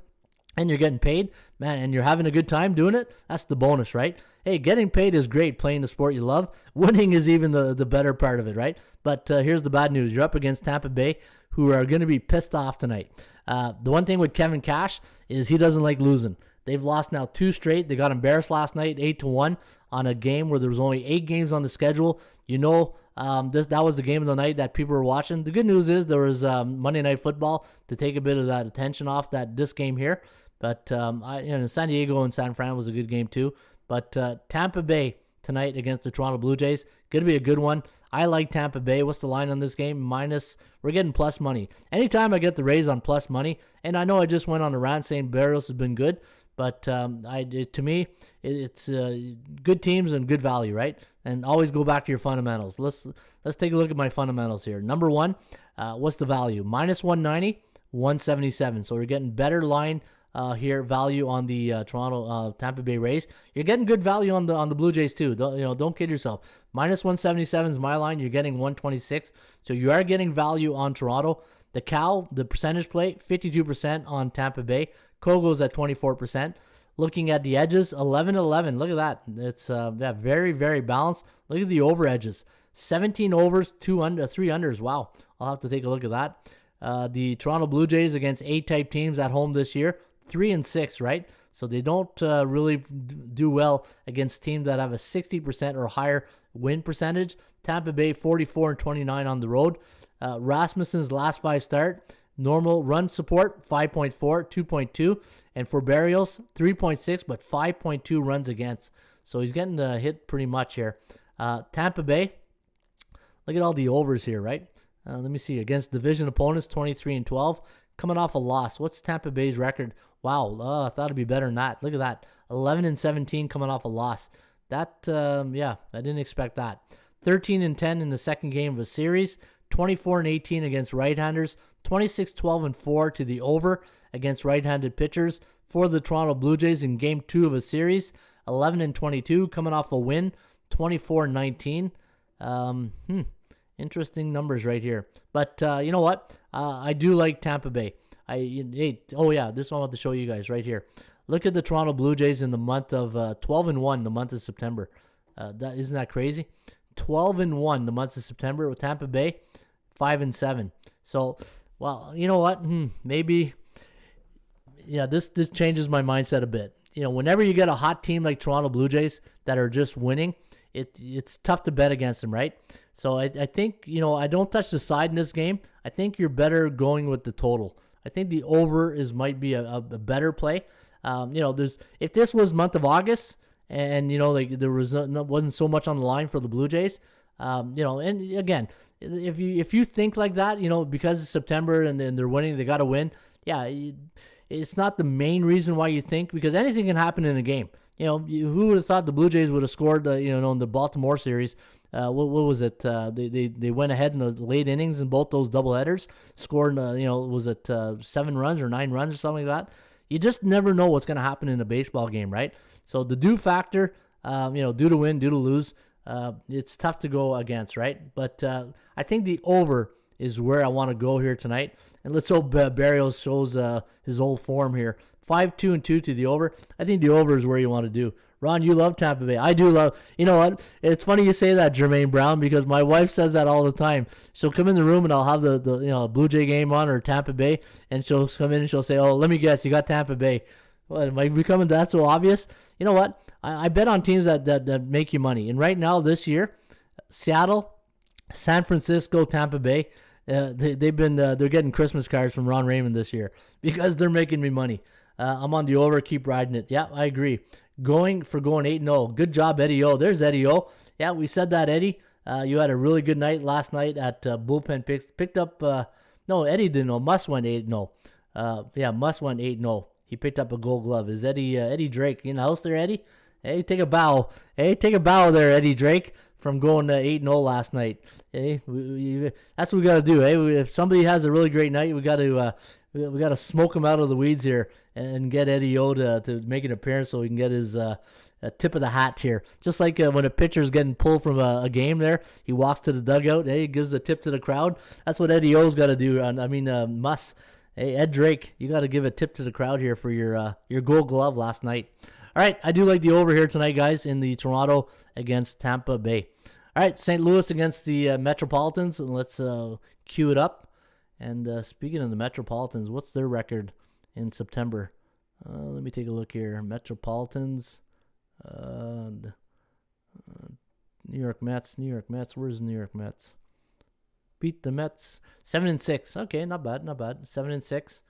[SPEAKER 1] and you're getting paid, man, and you're having a good time doing it, that's the bonus, right? Hey, getting paid is great, playing the sport you love. Winning is even the better part of it, right? But here's the bad news. You're up against Tampa Bay, who are going to be pissed off tonight. The one thing with Kevin Cash is he doesn't like losing. They've lost now 2 straight. They got embarrassed last night, 8-1, on a game where there was only 8 games on the schedule. That was the game of the night that people were watching. The good news is there was Monday Night Football to take a bit of that attention off this game here. But San Diego and San Fran was a good game too. But Tampa Bay tonight against the Toronto Blue Jays, going to be a good one. I like Tampa Bay. What's the line on this game? We're getting plus money. Anytime I get the Rays on plus money, and I know I just went on a rant saying Barrios has been good, but to me, it's good teams and good value, right? And always go back to your fundamentals. Let's take a look at my fundamentals here. Number 1, what's the value? Minus 190, 177. So we're getting better line here, value on the Tampa Bay Rays. You're getting good value on the Blue Jays too. Don't kid yourself. Minus 177 is my line. You're getting 126. So you are getting value on Toronto. The Cal, the percentage play, 52% on Tampa Bay. Kogo's at 24%. Looking at the edges, 11-11. Look at that. It's very, very balanced. Look at the over edges. 17 overs, 3 unders. Wow. I'll have to take a look at that. The Toronto Blue Jays against A-type teams at home this year, 3-6, right? So they don't really do well against teams that have a 60% or higher win percentage. Tampa Bay 44-29 on the road. Rasmussen's last 5 start, normal run support 5.4, 2.2, and for Barrios 3.6, but 5.2 runs against. So he's getting hit pretty much here. Tampa Bay, look at all the overs here, right? Let me see. Against division opponents, 23-12. Coming off a loss. What's Tampa Bay's record? Wow, I thought it'd be better than that. Look at that. 11-17 coming off a loss. That, I didn't expect that. 13-10 in the second game of a series. 24-18 against right-handers. 26-12-4 to the over against right-handed pitchers for the Toronto Blue Jays in game 2 of a series. 11-22 coming off a win. 24-19. Interesting numbers right here. But you know what? I do like Tampa Bay. This one I want to show you guys right here. Look at the Toronto Blue Jays in the month of 12-1, the month of September. Isn't that crazy? 12-1 the month of September with Tampa Bay, 5-7. So, well, you know what? Maybe, this changes my mindset a bit. Whenever you get a hot team like Toronto Blue Jays that are just winning, it's tough to bet against them, right? So I think, I don't touch the side in this game. I think you're better going with the total. I think the over might be a better play.
[SPEAKER 2] If this was month of August and there wasn't so much on the line for the Blue Jays, and again, if you think like that, because it's September and then they're winning, they got to win. Yeah, it's not the main reason why you think, because anything can happen in a game. Who would have thought the Blue Jays would have scored, in the Baltimore series? What was it? They went ahead in the late innings in both those doubleheaders, scored, was it 7 runs or 9 runs or something like that? You just never know what's going to happen in a baseball game, right? So the do factor, do to win, do to lose, it's tough to go against, right? But I think the over is where I want to go here tonight. And let's hope Berrios shows his old form here. 5-2-2 to the over. I think the over is where you want to do. Ron, you love Tampa Bay. I do love. You know what? It's funny you say that, Jermaine Brown, because my wife says that all the time. She'll come in the room and I'll have the Blue Jay game on or Tampa Bay, and she'll come in and she'll say, "Oh, let me guess, you got Tampa Bay." What, am I becoming that so obvious? You know what? I bet on teams that make you money. And right now, this year, Seattle, San Francisco, Tampa Bay, they're getting Christmas cards from Ron Raymond this year because they're making me money. I'm on the over, keep riding it. Yeah, I agree. Going 8-0. Good job, Eddie O. There's Eddie O. Yeah, we said that, Eddie. You had a really good night last night at Bullpen Picks. Picked up, no, Eddie didn't know. Muss went 8-0. Muss went 8-0. He picked up a Gold Glove. Is Eddie Drake in the house there, Eddie? Hey, take a bow. Hey, take a bow there, Eddie Drake, from going 8-0 last night. Hey, that's what we got to do. Hey, if somebody has a really great night, we got to smoke him out of the weeds here and get Eddie O to make an appearance so he can get his tip of the hat here. Just like when a pitcher's getting pulled from a game there, he walks to the dugout, he gives a tip to the crowd. That's what Eddie O's got to do. Muss. Hey, Ed Drake, you got to give a tip to the crowd here for your Gold Glove last night. All right, I do like the over here tonight, guys, in the Toronto against Tampa Bay. All right, St. Louis against the Metropolitans, and let's cue it up. And speaking of the Metropolitans, what's their record in September? Let me take a look here. Metropolitans, New York Mets. Where's the New York Mets? Beat the Mets 7-6. Okay, not bad. 7-6.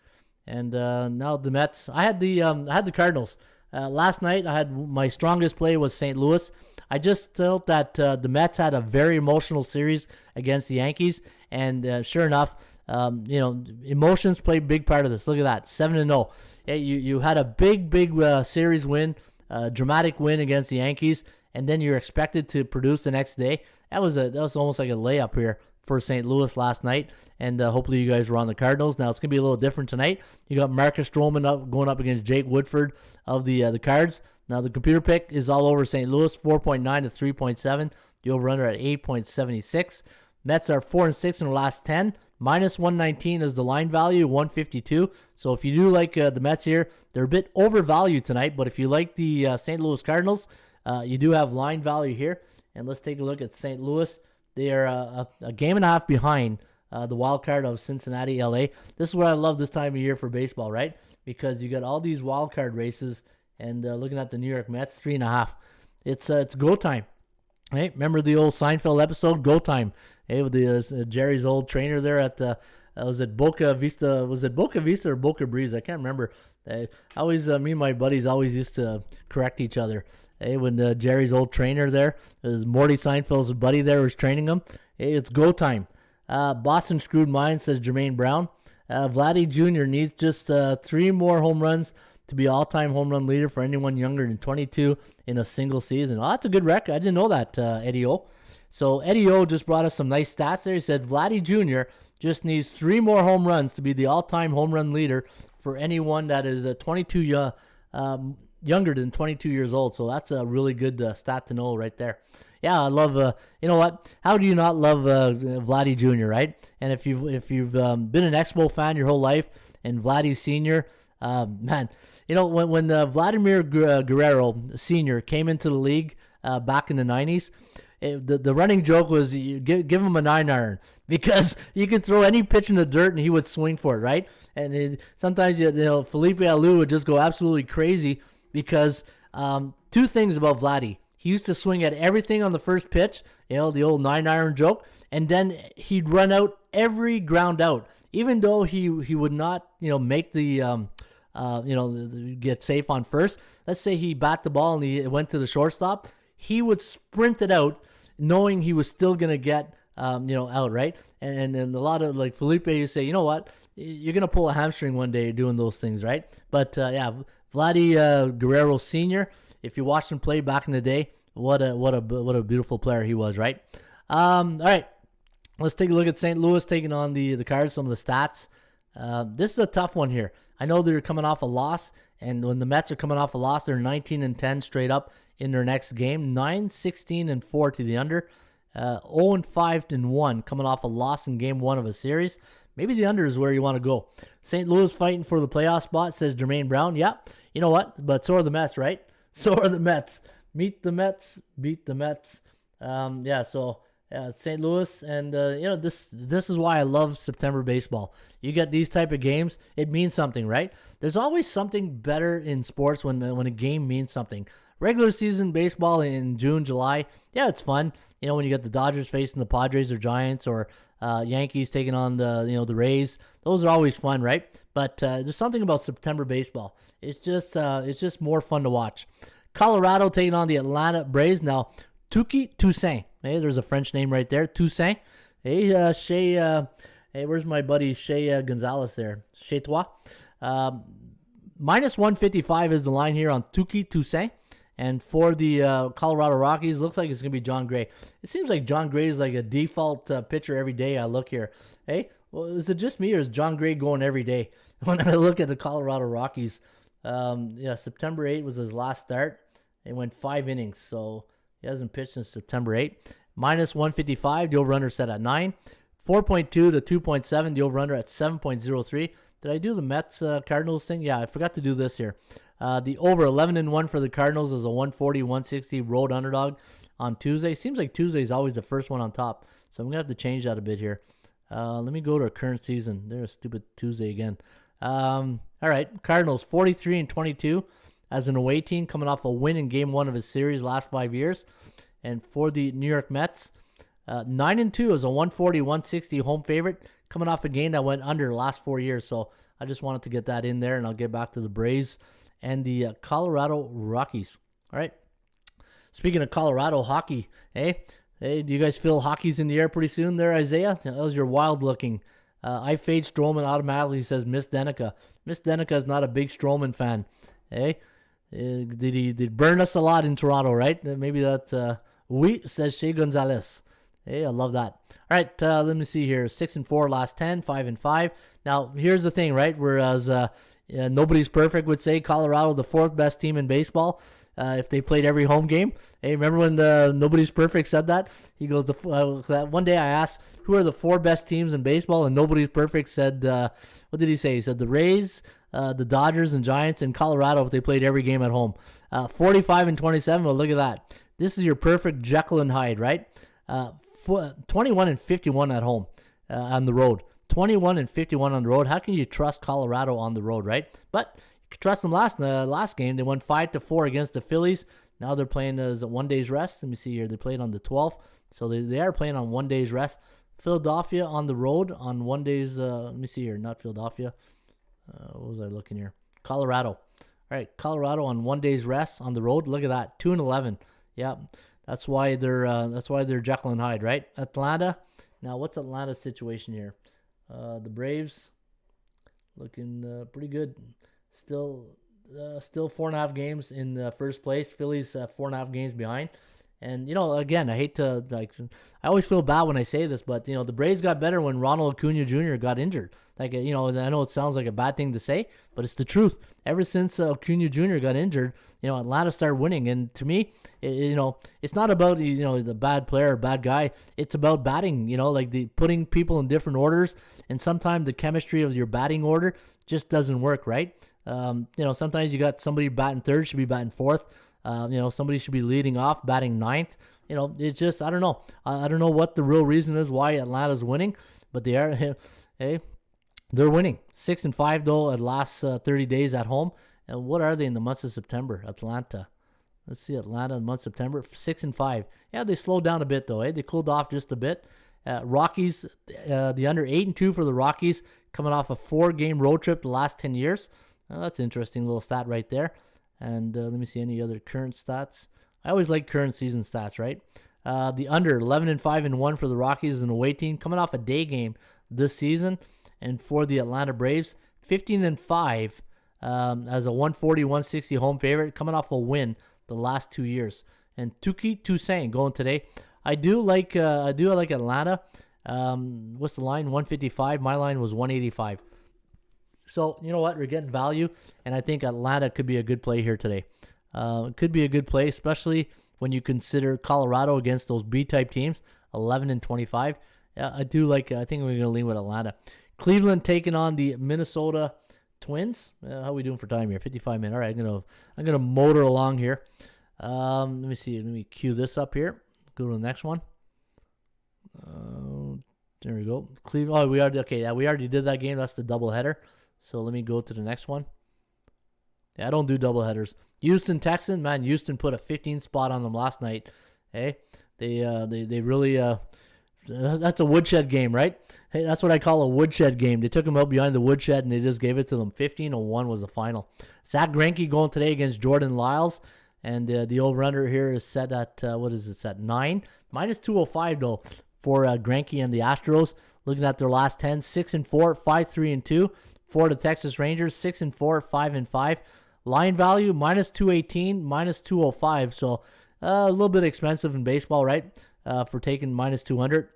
[SPEAKER 2] And now the Mets. I had the Cardinals. Last night, my strongest play was St. Louis. I just felt that the Mets had a very emotional series against the Yankees, and sure enough, emotions play a big part of this. Look at that, 7-0. Yeah, you had a big series win, dramatic win against the Yankees, and then you're expected to produce the next day. That was almost like a layup here for St. Louis last night, and hopefully you guys were on the Cardinals. Now it's gonna be a little different tonight. You got Marcus Stroman going up against Jake Woodford of the Cards. Now the computer pick is all over St. Louis, 4.9 to 3.7. The over/under at 8.76. Mets are 4-6 in the last 10. Minus 119 is the line value, 152. So if you do like the Mets here, they're a bit overvalued tonight. But if you like the St. Louis Cardinals, you do have line value here. And let's take a look at St. Louis. They are a game and a half behind the wild card of Cincinnati, LA. This is what I love this time of year for baseball, right? Because you got all these wild card races, and looking at the New York Mets, 3.5. It's go time. Hey, remember the old Seinfeld episode, Go Time? Hey, with the Jerry's old trainer there at was it Boca Vista? Was it Boca Vista or Boca Breeze? I can't remember. Me and my buddies always used to correct each other. Hey, when Jerry's old trainer there, it was Morty Seinfeld's buddy there was training him. Hey, it's go time. Boston screwed mine, says Jermaine Brown. Vladdy Jr. needs just 3 more home runs to be all-time home run leader for anyone younger than 22 in a single season. Oh, that's a good record. I didn't know that, Eddie O. So Eddie O just brought us some nice stats there. He said Vladdy Jr. just needs 3 more home runs to be the all-time home run leader for anyone that is 22 younger than 22 years old. So that's a really good stat to know right there. Yeah, I love. You know what? How do you not love Vladdy Jr., right? And if you've been an Expo fan your whole life and Vladdy Sr., man, when Vladimir Guerrero Sr. came into the league back in the 90s, the running joke was you give him a 9-iron because you could throw any pitch in the dirt and he would swing for it, right? And sometimes Felipe Alou would just go absolutely crazy because 2 things about Vladdy. He used to swing at everything on the first pitch, the old 9-iron joke, and then he'd run out every ground out, even though he would not make the get safe on first. Let's say he bat the ball and he went to the shortstop. He would sprint it out, knowing he was still gonna get out, right? And a lot of like Felipe, you say, you know what, you're gonna pull a hamstring one day doing those things, right? But Vladdy Guerrero Sr., if you watched him play back in the day, what a beautiful player he was, right? All right, let's take a look at St. Louis taking on the Cards. Some of the stats. This is a tough one here. I know they're coming off a loss, and when the Mets are coming off a loss, they're 19-10 straight up in their next game. 9-16-4 to the under. 0-5-1 coming off a loss in game 1 of a series. Maybe the under is where you want to go. St. Louis fighting for the playoff spot, says Jermaine Brown. Yeah, you know what? But so are the Mets, right? So are the Mets. Meet the Mets, beat the Mets. St. Louis, and this is why I love September baseball. You get these type of games, it means something, right? There's always something better in sports when a game means something. Regular season baseball in June, July, yeah, it's fun. When you get the Dodgers facing the Padres or Giants, or Yankees taking on the Rays, those are always fun, right? But there's something about September baseball. It's just more fun to watch. Colorado taking on the Atlanta Braves. Now, Toussaint. Hey, there's a French name right there. Toussaint. Hey, Shea. Hey, where's my buddy Shea Gonzalez there? Chez toi. Minus 155 is the line here on Toussaint. And for the Colorado Rockies, looks like it's going to be John Gray. It seems like John Gray is like a default pitcher every day I look here. Hey, well, is it just me, or is John Gray going every day when I look at the Colorado Rockies? September 8 was his last start. He went 5 innings, so he hasn't pitched since September 8. Minus 155, the over-under set at 9. 4.2 to 2.7, the over-under at 7.03. Did I do the Mets Cardinals thing? Yeah, I forgot to do this here. The over 11-1 for the Cardinals is a 140-160 road underdog on Tuesday. Seems like Tuesday is always the first one on top, so I'm going to have to change that a bit here. Let me go to our current season. There's a stupid Tuesday again. All right, Cardinals 43-22 as an away team, coming off a win in game 1 of his series last 5 years. And for the New York Mets, 9-2 as a 140-160 home favorite, coming off a game that went under the last 4 years. So I just wanted to get that in there, and I'll get back to the Braves and the Colorado Rockies. All right. Speaking of Colorado hockey, hey, do you guys feel hockey's in the air pretty soon there, Isaiah? That was your wild looking. I fade Stroman automatically, says Miss Denica. Miss Denica is not a big Stroman fan. Hey, did he burn us a lot in Toronto, right? Maybe that. Oui, says Shea Gonzalez. Hey, I love that. All right, let me see here. 6-4 last 10, 5-5. Now, here's the thing, right? Whereas nobody's perfect would say Colorado, the 4th best team in baseball, if they played every home game. Hey, remember when Nobody's Perfect said that? He goes, one day I asked, who are the 4 best teams in baseball? And Nobody's Perfect said, what did he say? He said the Rays, the Dodgers and Giants, and Colorado if they played every game at home. 45-27, well, look at that. This is your perfect Jekyll and Hyde, right? 21-51 at home on the road. 21-51 on the road. How can you trust Colorado on the road, right? But you could trust them last game. They won 5-4 against the Phillies. Now they're playing as a 1 day's rest. Let me see here. They played on the 12th, so they are playing on 1 day's rest. Philadelphia on the road on 1 day's. Let me see here. Not Philadelphia. What was I looking here? Colorado. All right, Colorado on 1 day's rest on the road. Look at that, 2-11. Yeah, that's why they're Jekyll and Hyde, right? Atlanta. Now, what's Atlanta's situation here? The Braves looking pretty good. Still 4.5 games in first place. Phillies 4.5 games behind. And, again, I hate to, I always feel bad when I say this, but, the Braves got better when Ronald Acuna Jr. got injured. I know it sounds like a bad thing to say, but it's the truth. Ever since Acuna Jr. got injured, Atlanta started winning. And to me, it's not about, the bad player or bad guy. It's about batting, putting people in different orders. And sometimes the chemistry of your batting order just doesn't work, right? Sometimes you got somebody batting third, should be batting fourth. Somebody should be leading off, batting ninth. It's just, I don't know. I don't know what the real reason is why Atlanta's winning, but they are, hey, they're winning. 6-5, though, at last 30 days at home. And what are they in the months of September? Atlanta. Let's see, Atlanta in the month of September, 6-5. Yeah, they slowed down a bit, though. They cooled off just a bit. Rockies, the under 8-2 for the Rockies, coming off a 4-game road trip the last 10 years. That's an interesting little stat right there. And let me see any other current stats. I always like current season stats, right? The under 11-5-1 for the Rockies, an away team, coming off a day game this season. And for the Atlanta Braves, 15-5 as a 140-160 home favorite, coming off a win the last 2 years. And Tuki Toussaint going today. I do like Atlanta. What's the line? 155. My line was 185. So, you know what? We're getting value, and I think Atlanta could be a good play here today. It could be a good play, especially when you consider Colorado against those B-type teams, 11-25. I think we're going to lean with Atlanta. Cleveland taking on the Minnesota Twins. How are we doing for time here? 55 minutes. All right, I'm gonna motor along here. Let me see. Let me cue this up here. Go to the next one. There we go. Cleveland. Oh, we already did that game. That's the doubleheader. So let me go to the next one. Yeah, I don't do doubleheaders. Houston Texans, man. Houston put a 15 spot on them last night. Hey, they really that's a woodshed game, right? Hey, that's what I call a woodshed game. They took them out behind the woodshed and they just gave it to them. 15-1 was the final. Zach Greinke going today against Jordan Lyles, and the over/under here is set at what is it? Set 9 -205 though for Greinke and the Astros. Looking at their last 10, 6-4, 5-3-2. For the Texas Rangers, 6-4, 5-5. Line value -218, -205. So a little bit expensive in baseball, right? For taking -200.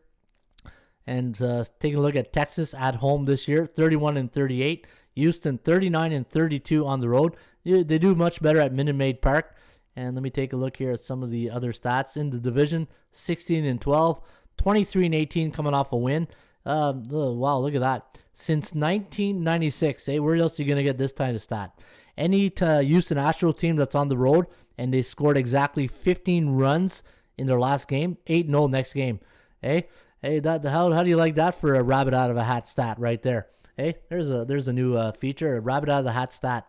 [SPEAKER 2] And taking a look at Texas at home this year, 31-38. Houston, 39-32 on the road. They do much better at Minute Maid Park. And let me take a look here at some of the other stats in the division. 16-12, 23-18 coming off a win. Wow, look at that. Since 1996, where else are you going to get this kind of stat? Any Houston Astros team that's on the road and they scored exactly 15 runs in their last game, 8-0 next game. Hey, how do you like that for a rabbit out of a hat stat right there? Hey, there's a new feature, a rabbit out of the hat stat.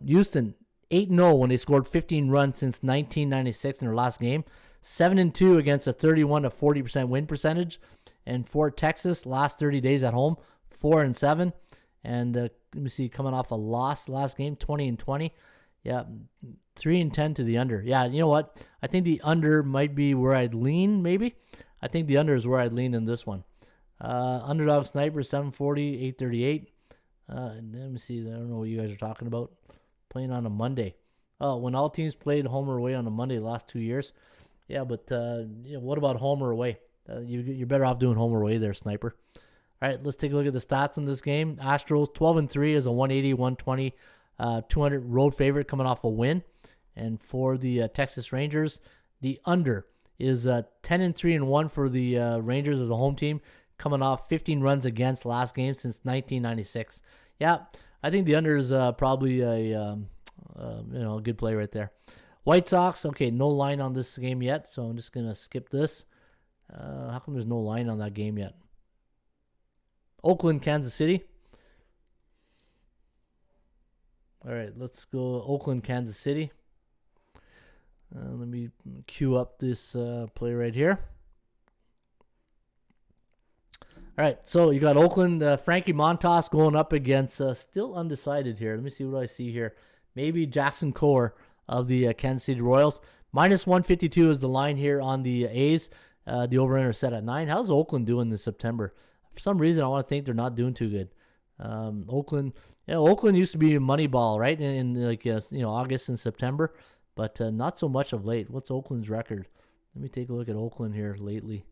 [SPEAKER 2] Houston 8-0 when they scored 15 runs since 1996 in their last game. 7-2 against a 31 to 40% win percentage. And for Texas, last 30 days at home, 4-7. And let me see, coming off a loss last game, 20-20. Yeah, 3-10 to the under. Yeah, you know what? I think the under might be where I'd lean, maybe. I think the under is where I'd lean in this one. Underdog Sniper, 740, 838. Let me see. I don't know what you guys are talking about. Playing on a Monday. Oh, when all teams played home or away on a Monday the last 2 years. Yeah, but what about home or away? You're better off doing home or away there, Sniper. All right, let's take a look at the stats in this game. Astros 12-3 is a 180, 120, 200 road favorite coming off a win. And for the Texas Rangers, the under is 10-3-1 for the Rangers as a home team, coming off 15 runs against last game since 1996. Yeah, I think the under is probably a good play right there. White Sox, okay, no line on this game yet, so I'm just gonna skip this. How come there's no line on that game yet? Oakland, Kansas City. All right, let's go Oakland, Kansas City. Let me queue up this play right here. All right, so you got Oakland, Frankie Montas going up against still undecided here. Let me see what I see here. Maybe Jackson Core of the Kansas City Royals. -152 is the line here on the A's. The over-under set at 9. How's Oakland doing this September? For some reason, I want to think they're not doing too good. Oakland used to be Moneyball, right? In August and September, but not so much of late. What's Oakland's record? Let me take a look at Oakland here lately.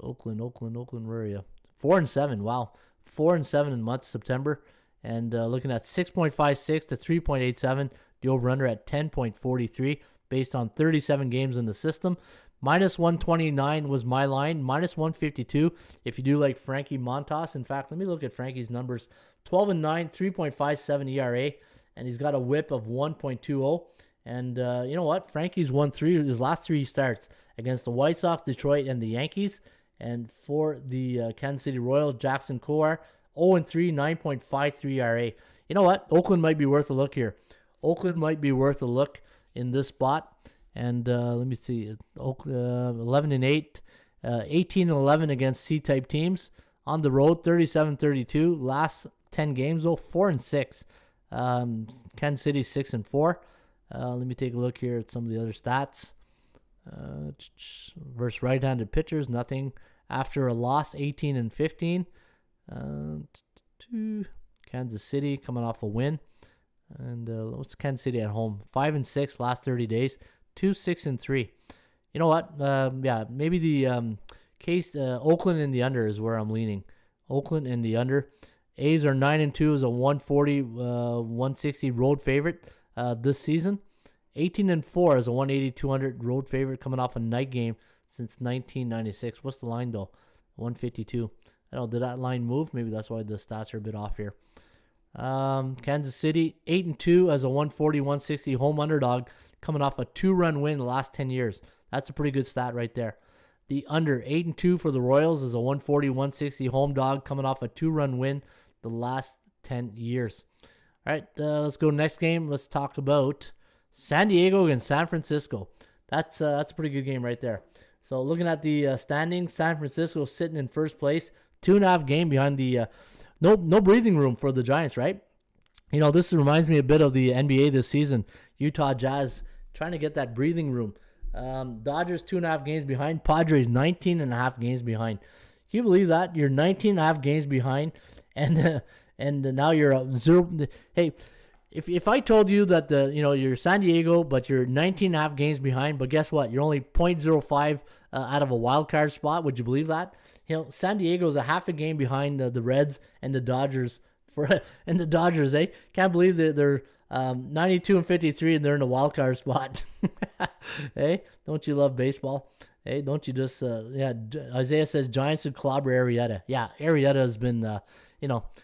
[SPEAKER 2] Oakland, where are you? 4-7. Wow, 4-7 in the month of September, and looking at 6.56 to 3.87. The over/under at 10.43, based on 37 games in the system. -129 was my line. -152 if you do like Frankie Montas. In fact, let me look at Frankie's numbers. 12-9, 3.57 ERA, and he's got a whip of 1.20. And you know what? Frankie's won his last 3 starts against the White Sox, Detroit, and the Yankees. And for the Kansas City Royals, Jackson Kowar, 0-3, 9.53 ERA. You know what? Oakland might be worth a look here. Oakland might be worth a look in this spot. And let me see, 11-8, 18-11 against C-type teams. On the road, 37-32. Last 10 games, though, 4-6 Kansas City 6-4. Let me take a look here at some of the other stats. Versus right-handed pitchers, nothing after a loss, 18-15. Kansas City coming off a win. And what's Kansas City at home? 5-6 last 30 days. 2-6-3. You know what? Maybe the case Oakland in the under is where I'm leaning. Oakland in the under. A's are 9-2 as a 140, 160 road favorite this season. 18-4 as a 180, 200 road favorite coming off a night game since 1996. What's the line though? 152. I don't know. Did that line move? Maybe that's why the stats are a bit off here. Kansas City 8-2 as a 140, 160 home underdog coming off a 2-run win the last 10 years. That's a pretty good stat right there. The under 8-2 for the Royals is a 140, 160 home dog coming off a 2-run win the last 10 years. All right, let's go to the next game. Let's talk about San Diego against San Francisco. That's a pretty good game right there. So looking at the standings, San Francisco sitting in first place, 2.5 game behind the no breathing room for the Giants, right? You know, this reminds me a bit of the NBA this season. Utah Jazz trying to get that breathing room. Dodgers 2.5 games behind. Padres 19.5 games behind. Can you believe that? You're 19.5 games behind, and now you're 0. Hey, if I told you that you're San Diego, but you're 19.5 games behind, but guess what? You're only 0.05 out of a wild card spot. Would you believe that? You know, San Diego's a half a game behind the Reds and the Dodgers. And the Dodgers, can't believe they're 92-53 and they're in the wild card spot. Hey, don't you love baseball? Hey, don't you just Isaiah says Giants would clobber Arrieta. Yeah, Arrieta has been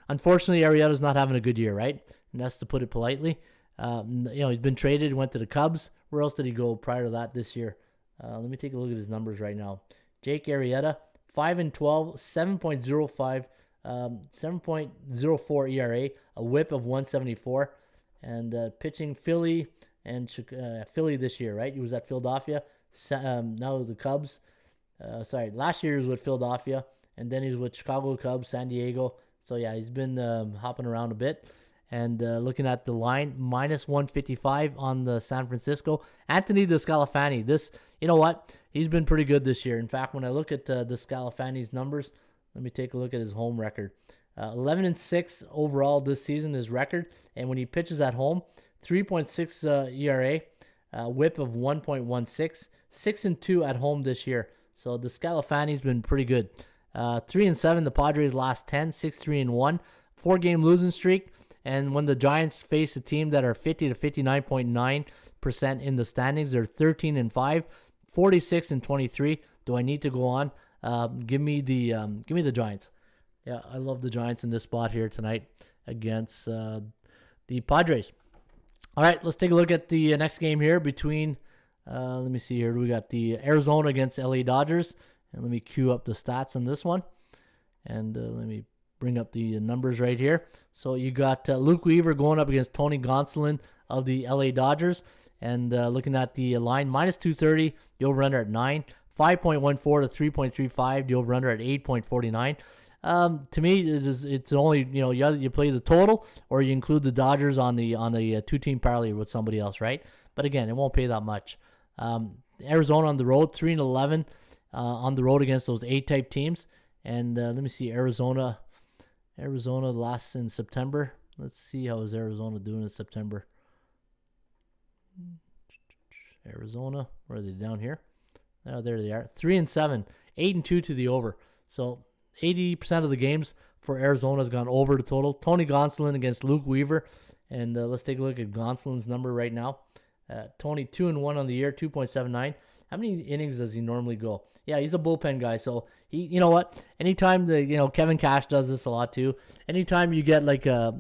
[SPEAKER 2] unfortunately Arrieta's not having a good year, right? And that's to put it politely. He's been traded, went to the Cubs. Where else did he go prior to that this year? Let me take a look at his numbers right now. Jake Arrieta, 5-12, 7.05, 7.04 ERA, a WHIP of 174, and pitching Philly this year, right? He was at Philadelphia. Now the Cubs. Last year he was with Philadelphia, and then he's with Chicago Cubs, San Diego. So yeah, he's been hopping around a bit. And looking at the line, minus 155 on the San Francisco. Anthony DeSclafani, you know what? He's been pretty good this year. In fact, when I look at DeSclafani's numbers, let me take a look at his home record. 11-6 overall this season, his record. And when he pitches at home, 3.6 ERA, WHIP of 1.16, 6-2 at home this year. So DeSclafani's been pretty good. 3-7, the Padres last 10, 6-3-1, 4-game losing streak. And when the Giants face a team that are 50 to 59.9% in the standings, they're 13-5, 46-23. Do I need to go on? Give me the Giants. Yeah, I love the Giants in this spot here tonight against the Padres. All right, let's take a look at the next game here between. Let me see here. We got the Arizona against LA Dodgers, and let me cue up the stats on this one, and let me bring up the numbers right here. So you got Luke Weaver going up against Tony Gonsolin of the LA Dodgers. And looking at the line, minus 230, the over-under at 9. 5.14 to 3.35, the over-under at 8.49. To me, it's only, you play the total or you include the Dodgers on the two-team parlay with somebody else, right? But again, it won't pay that much. Arizona on the road, 3-11 on the road against those A-type teams. And let me see, Arizona last in September. Let's see how is Arizona doing in September. Arizona, where are they down here? Oh, there they are. 3-7, 8-2 to the over. So 80% of the games for Arizona has gone over the total. Tony Gonsolin against Luke Weaver. And let's take a look at Gonsolin's number right now. Tony 2-1 on the year, 2.79. How many innings does he normally go? Yeah, he's a bullpen guy. So he, you know what? Anytime Kevin Cash does this a lot too. Anytime you get like a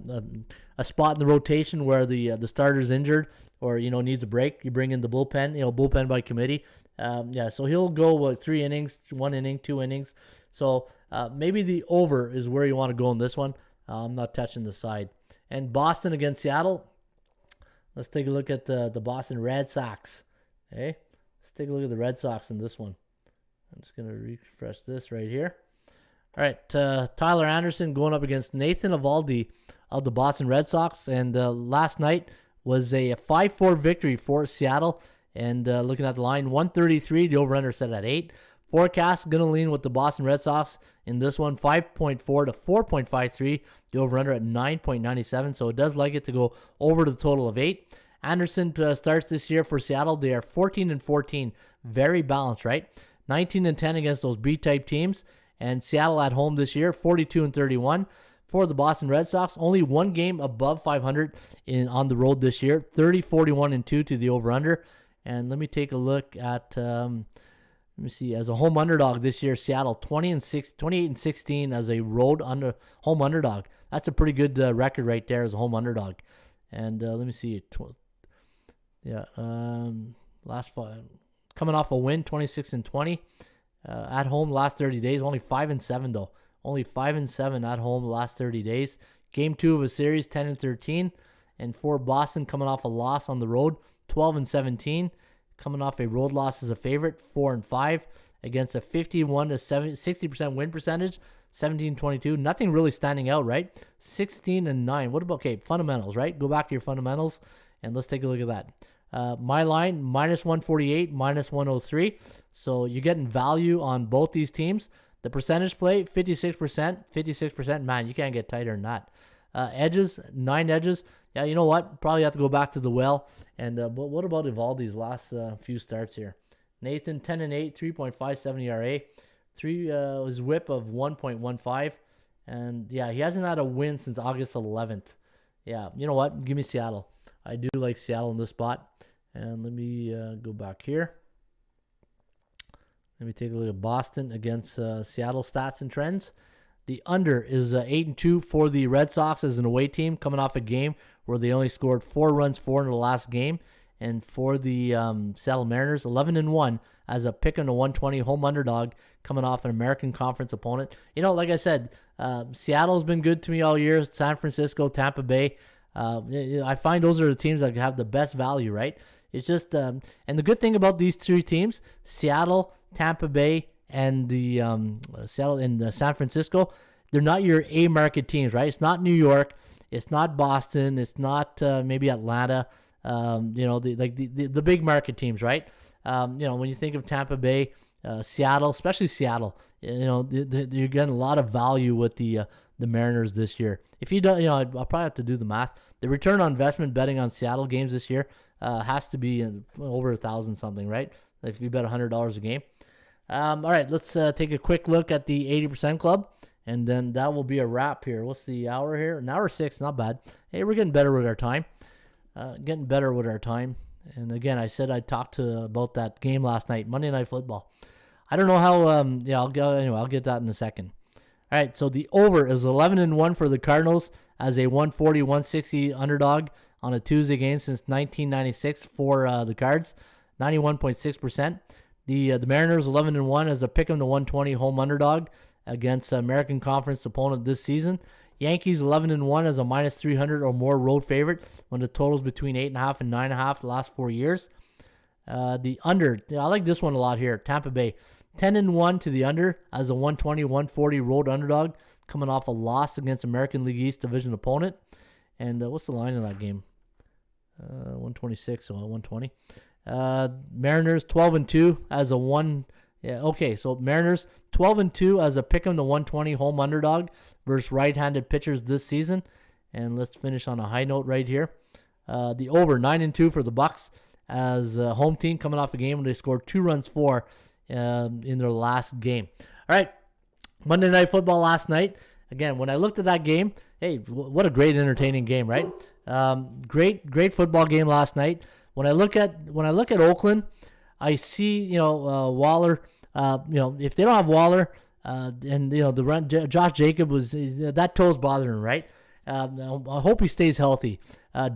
[SPEAKER 2] spot in the rotation where the starter's injured or needs a break, you bring in the bullpen. Bullpen by committee. So he'll go 3 innings, 1 inning, 2 innings. So maybe the over is where you want to go in this one. I'm not touching the side. And Boston against Seattle. Let's take a look at the Boston Red Sox. Okay, let's take a look at the Red Sox in this one. I'm just going to refresh this right here. All right, Tyler Anderson going up against Nathan Eovaldi of the Boston Red Sox. And last night was a 5-4 victory for Seattle. And looking at the line, 133, the over-under set at 8. Forecast going to lean with the Boston Red Sox in this one, 5.4 to 4.53. The over-under at 9.97. So it does like it to go over the total of 8. Anderson starts this year for Seattle. They are 14-14. Very balanced, right? 19-10 against those B-type teams. And Seattle at home this year, 42-31. For the Boston Red Sox, only one game above 500 on the road this year, 30-41-2 to the over/under. And let me take a look at, let me see, as a home underdog this year, Seattle 28-16 as a home underdog. That's a pretty good record right there as a home underdog. And let me see, last five, coming off a win, 26-20. At home last 30 days, only 5-7 though. Only 5-7 at home last 30 days. Game 2 of a series, 10-13. And for Boston, coming off a loss on the road, 12-17. Coming off a road loss as a favorite, 4-5 against a 51-60% win percentage, 17-22. Nothing really standing out, right? 16-9. What about fundamentals, right? Go back to your fundamentals and let's take a look at that. My line, -148, -103. So you're getting value on both these teams. The percentage play, 56%. Man, you can't get tighter than that. Edges, 9 edges. Yeah, you know what? Probably have to go back to the well. And but what about Eovaldi's last few starts here? Nathan, 10-8, 3.57 ERA. His whip of 1.15. And yeah, he hasn't had a win since August 11th. Yeah, you know what? Give me Seattle. I do like Seattle in this spot. And let me go back here. Let me take a look at Boston against Seattle stats and trends. The under is 8-2 for the Red Sox as an away team, coming off a game where they only scored 4 runs, 4 in the last game. And for the Seattle Mariners, 11-1 as a pick on the 120 home underdog, coming off an American Conference opponent. You know, like I said, Seattle's been good to me all year. San Francisco, Tampa Bay. I find those are the teams that have the best value, right? It's just, and the good thing about these 3 teams, Seattle, Tampa Bay, and the San Francisco, they're not your A market teams, right? It's not New York, it's not Boston, it's not maybe Atlanta. The big market teams, right? When you think of Tampa Bay, Seattle, especially Seattle, you're getting a lot of value with the Mariners this year. If you don't, I'll probably have to do the math. The return on investment betting on Seattle games this year has to be over 1,000 something, right? If you bet $100 a game. All right, let's take a quick look at the 80% club, and then that will be a wrap here. What's the hour here? An hour 6, not bad. Hey, we're getting better with our time. And again, I said I'd talk about that game last night, Monday Night Football. I don't know how. I'll get that in a second. All right, so the over is 11-1 for the Cardinals as a 140-160 underdog on a Tuesday game since 1996 for the Cards, 91.6%. The Mariners 11-1 as a pick 'em to 120 home underdog against American Conference opponent this season. Yankees 11-1 as a -300 or more road favorite when the total's between 8.5 and 9.5 the last 4 years. The under, I like this one a lot here. Tampa Bay 10-1 to the under as a 120-140 road underdog coming off a loss against American League East division opponent. And what's the line in that game? 126, so 120. Mariners 12-2 as a one. Yeah, okay. So Mariners 12-2 as a pick 'em to 120 home underdog versus right-handed pitchers this season. And let's finish on a high note right here. The over 9-2 for the Bucks as a home team coming off a game where they scored 2 runs in their last game. All right, Monday Night Football last night. Again, when I looked at that game, hey, what a great entertaining game, right? Great football game last night. When I look at Oakland, I see Waller. If they don't have Waller, and the run, Josh Jacob was that toe's bothering him, right? I hope he stays healthy.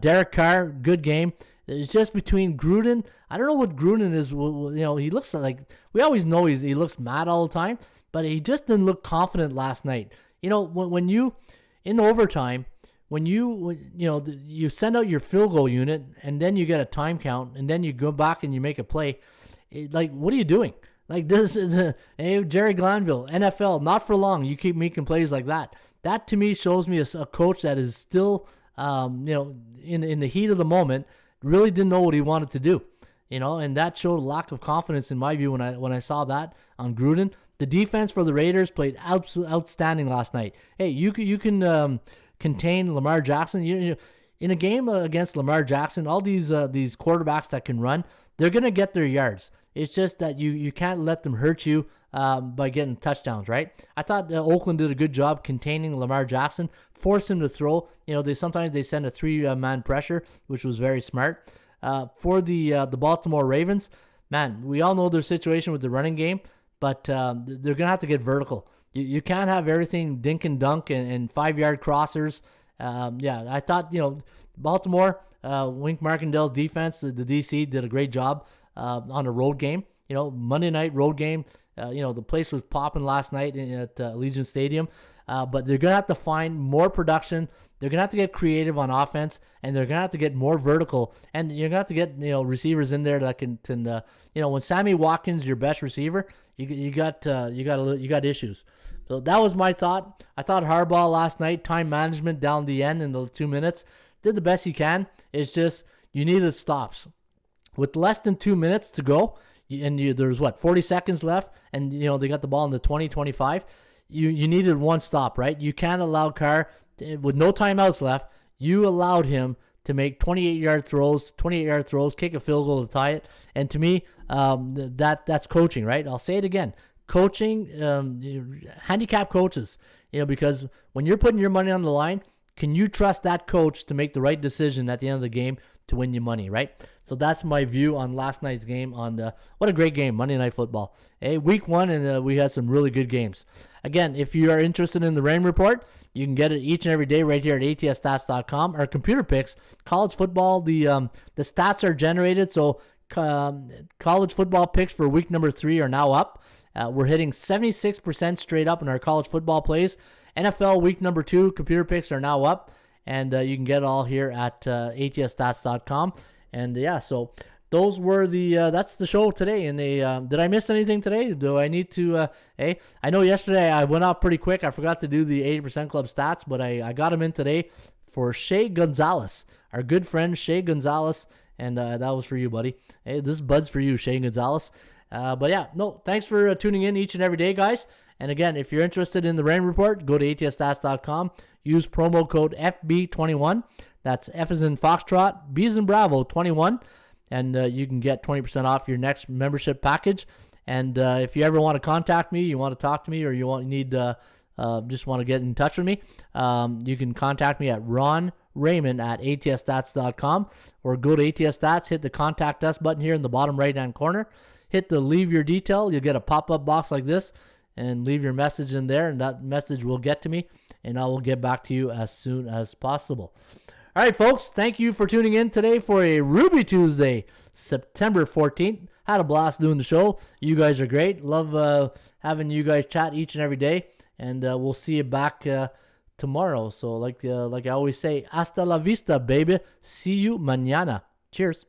[SPEAKER 2] Derek Carr, good game. It's just between Gruden. I don't know what Gruden is. He looks like, we always know he looks mad all the time, but he just didn't look confident last night. When you in overtime, when you send out your field goal unit and then you get a time count and then you go back and you make a play, what are you doing? Like this is hey, Jerry Glanville, NFL, not for long. You keep making plays like that. That to me shows me a coach that is still, in the heat of the moment, really didn't know what he wanted to do. And that showed a lack of confidence in my view when I saw that on Gruden. The defense for the Raiders played outstanding last night. Hey, you can contain Lamar Jackson. In a game against Lamar Jackson, all these quarterbacks that can run, they're gonna get their yards. It's just that you can't let them hurt you by getting touchdowns, right? I thought Oakland did a good job containing Lamar Jackson, force him to throw. Sometimes they send a 3-man pressure, which was very smart. For the Baltimore Ravens, man, we all know their situation with the running game, but they're gonna have to get vertical. You can't have everything dink and dunk and 5-yard crossers. I thought Baltimore, Wink Martindale's defense, the DC did a great job on a road game. Monday night road game. The place was popping last night at Allegiant Stadium. But they're going to have to find more production. They're going to have to get creative on offense, and they're going to have to get more vertical. And you're going to have to get receivers in there that can when Sammy Watkins, your best receiver, you got issues. So that was my thought. I thought Harbaugh last night, time management down the end in the 2 minutes, did the best he can. It's just you needed stops. With less than 2 minutes to go, and there's 40 seconds left, and they got the ball in the 20-25. You needed one stop, right? You can't allow Carr with no timeouts left. You allowed him to make 28-yard throws, kick a field goal to tie it. And to me, that's coaching, right? I'll say it again. Coaching, handicap coaches, because when you're putting your money on the line, can you trust that coach to make the right decision at the end of the game to win you money, right? So that's my view on last night's game what a great game, Monday Night Football. Hey, week 1, and we had some really good games. Again, if you are interested in the Rain Report, you can get it each and every day right here at atsstats.com. Our computer picks, college football, the stats are generated, so college football picks for week number 3 are now up. We're hitting 76% straight up in our college football plays. NFL week number 2 computer picks are now up, and you can get it all here at atsstats.com. And so those were that's the show today. And did I miss anything today? Do I need to? I know yesterday I went off pretty quick. I forgot to do the 80% Club stats, but I got them in today for Shea Gonzalez, our good friend Shea Gonzalez, and that was for you, buddy. Hey, this bud's for you, Shea Gonzalez. Thanks for tuning in each and every day, guys. And again, if you're interested in the Rain Report, go to atsstats.com. Use promo code FB21. That's F as in Foxtrot, B as in Bravo 21. And you can get 20% off your next membership package. And if you ever want to contact me, you want to talk to me, or just want to get in touch with me, you can contact me at Ron Raymond at atsstats.com, or go to ATS hit the contact us button here in the bottom right hand corner. Hit the leave your detail. You'll get a pop-up box like this, and leave your message in there, and that message will get to me, and I will get back to you as soon as possible. All right, folks, thank you for tuning in today for a Ruby Tuesday, September 14th. Had a blast doing the show. You guys are great. Love having you guys chat each and every day, and we'll see you back tomorrow. So like I always say, hasta la vista, baby. See you mañana. Cheers.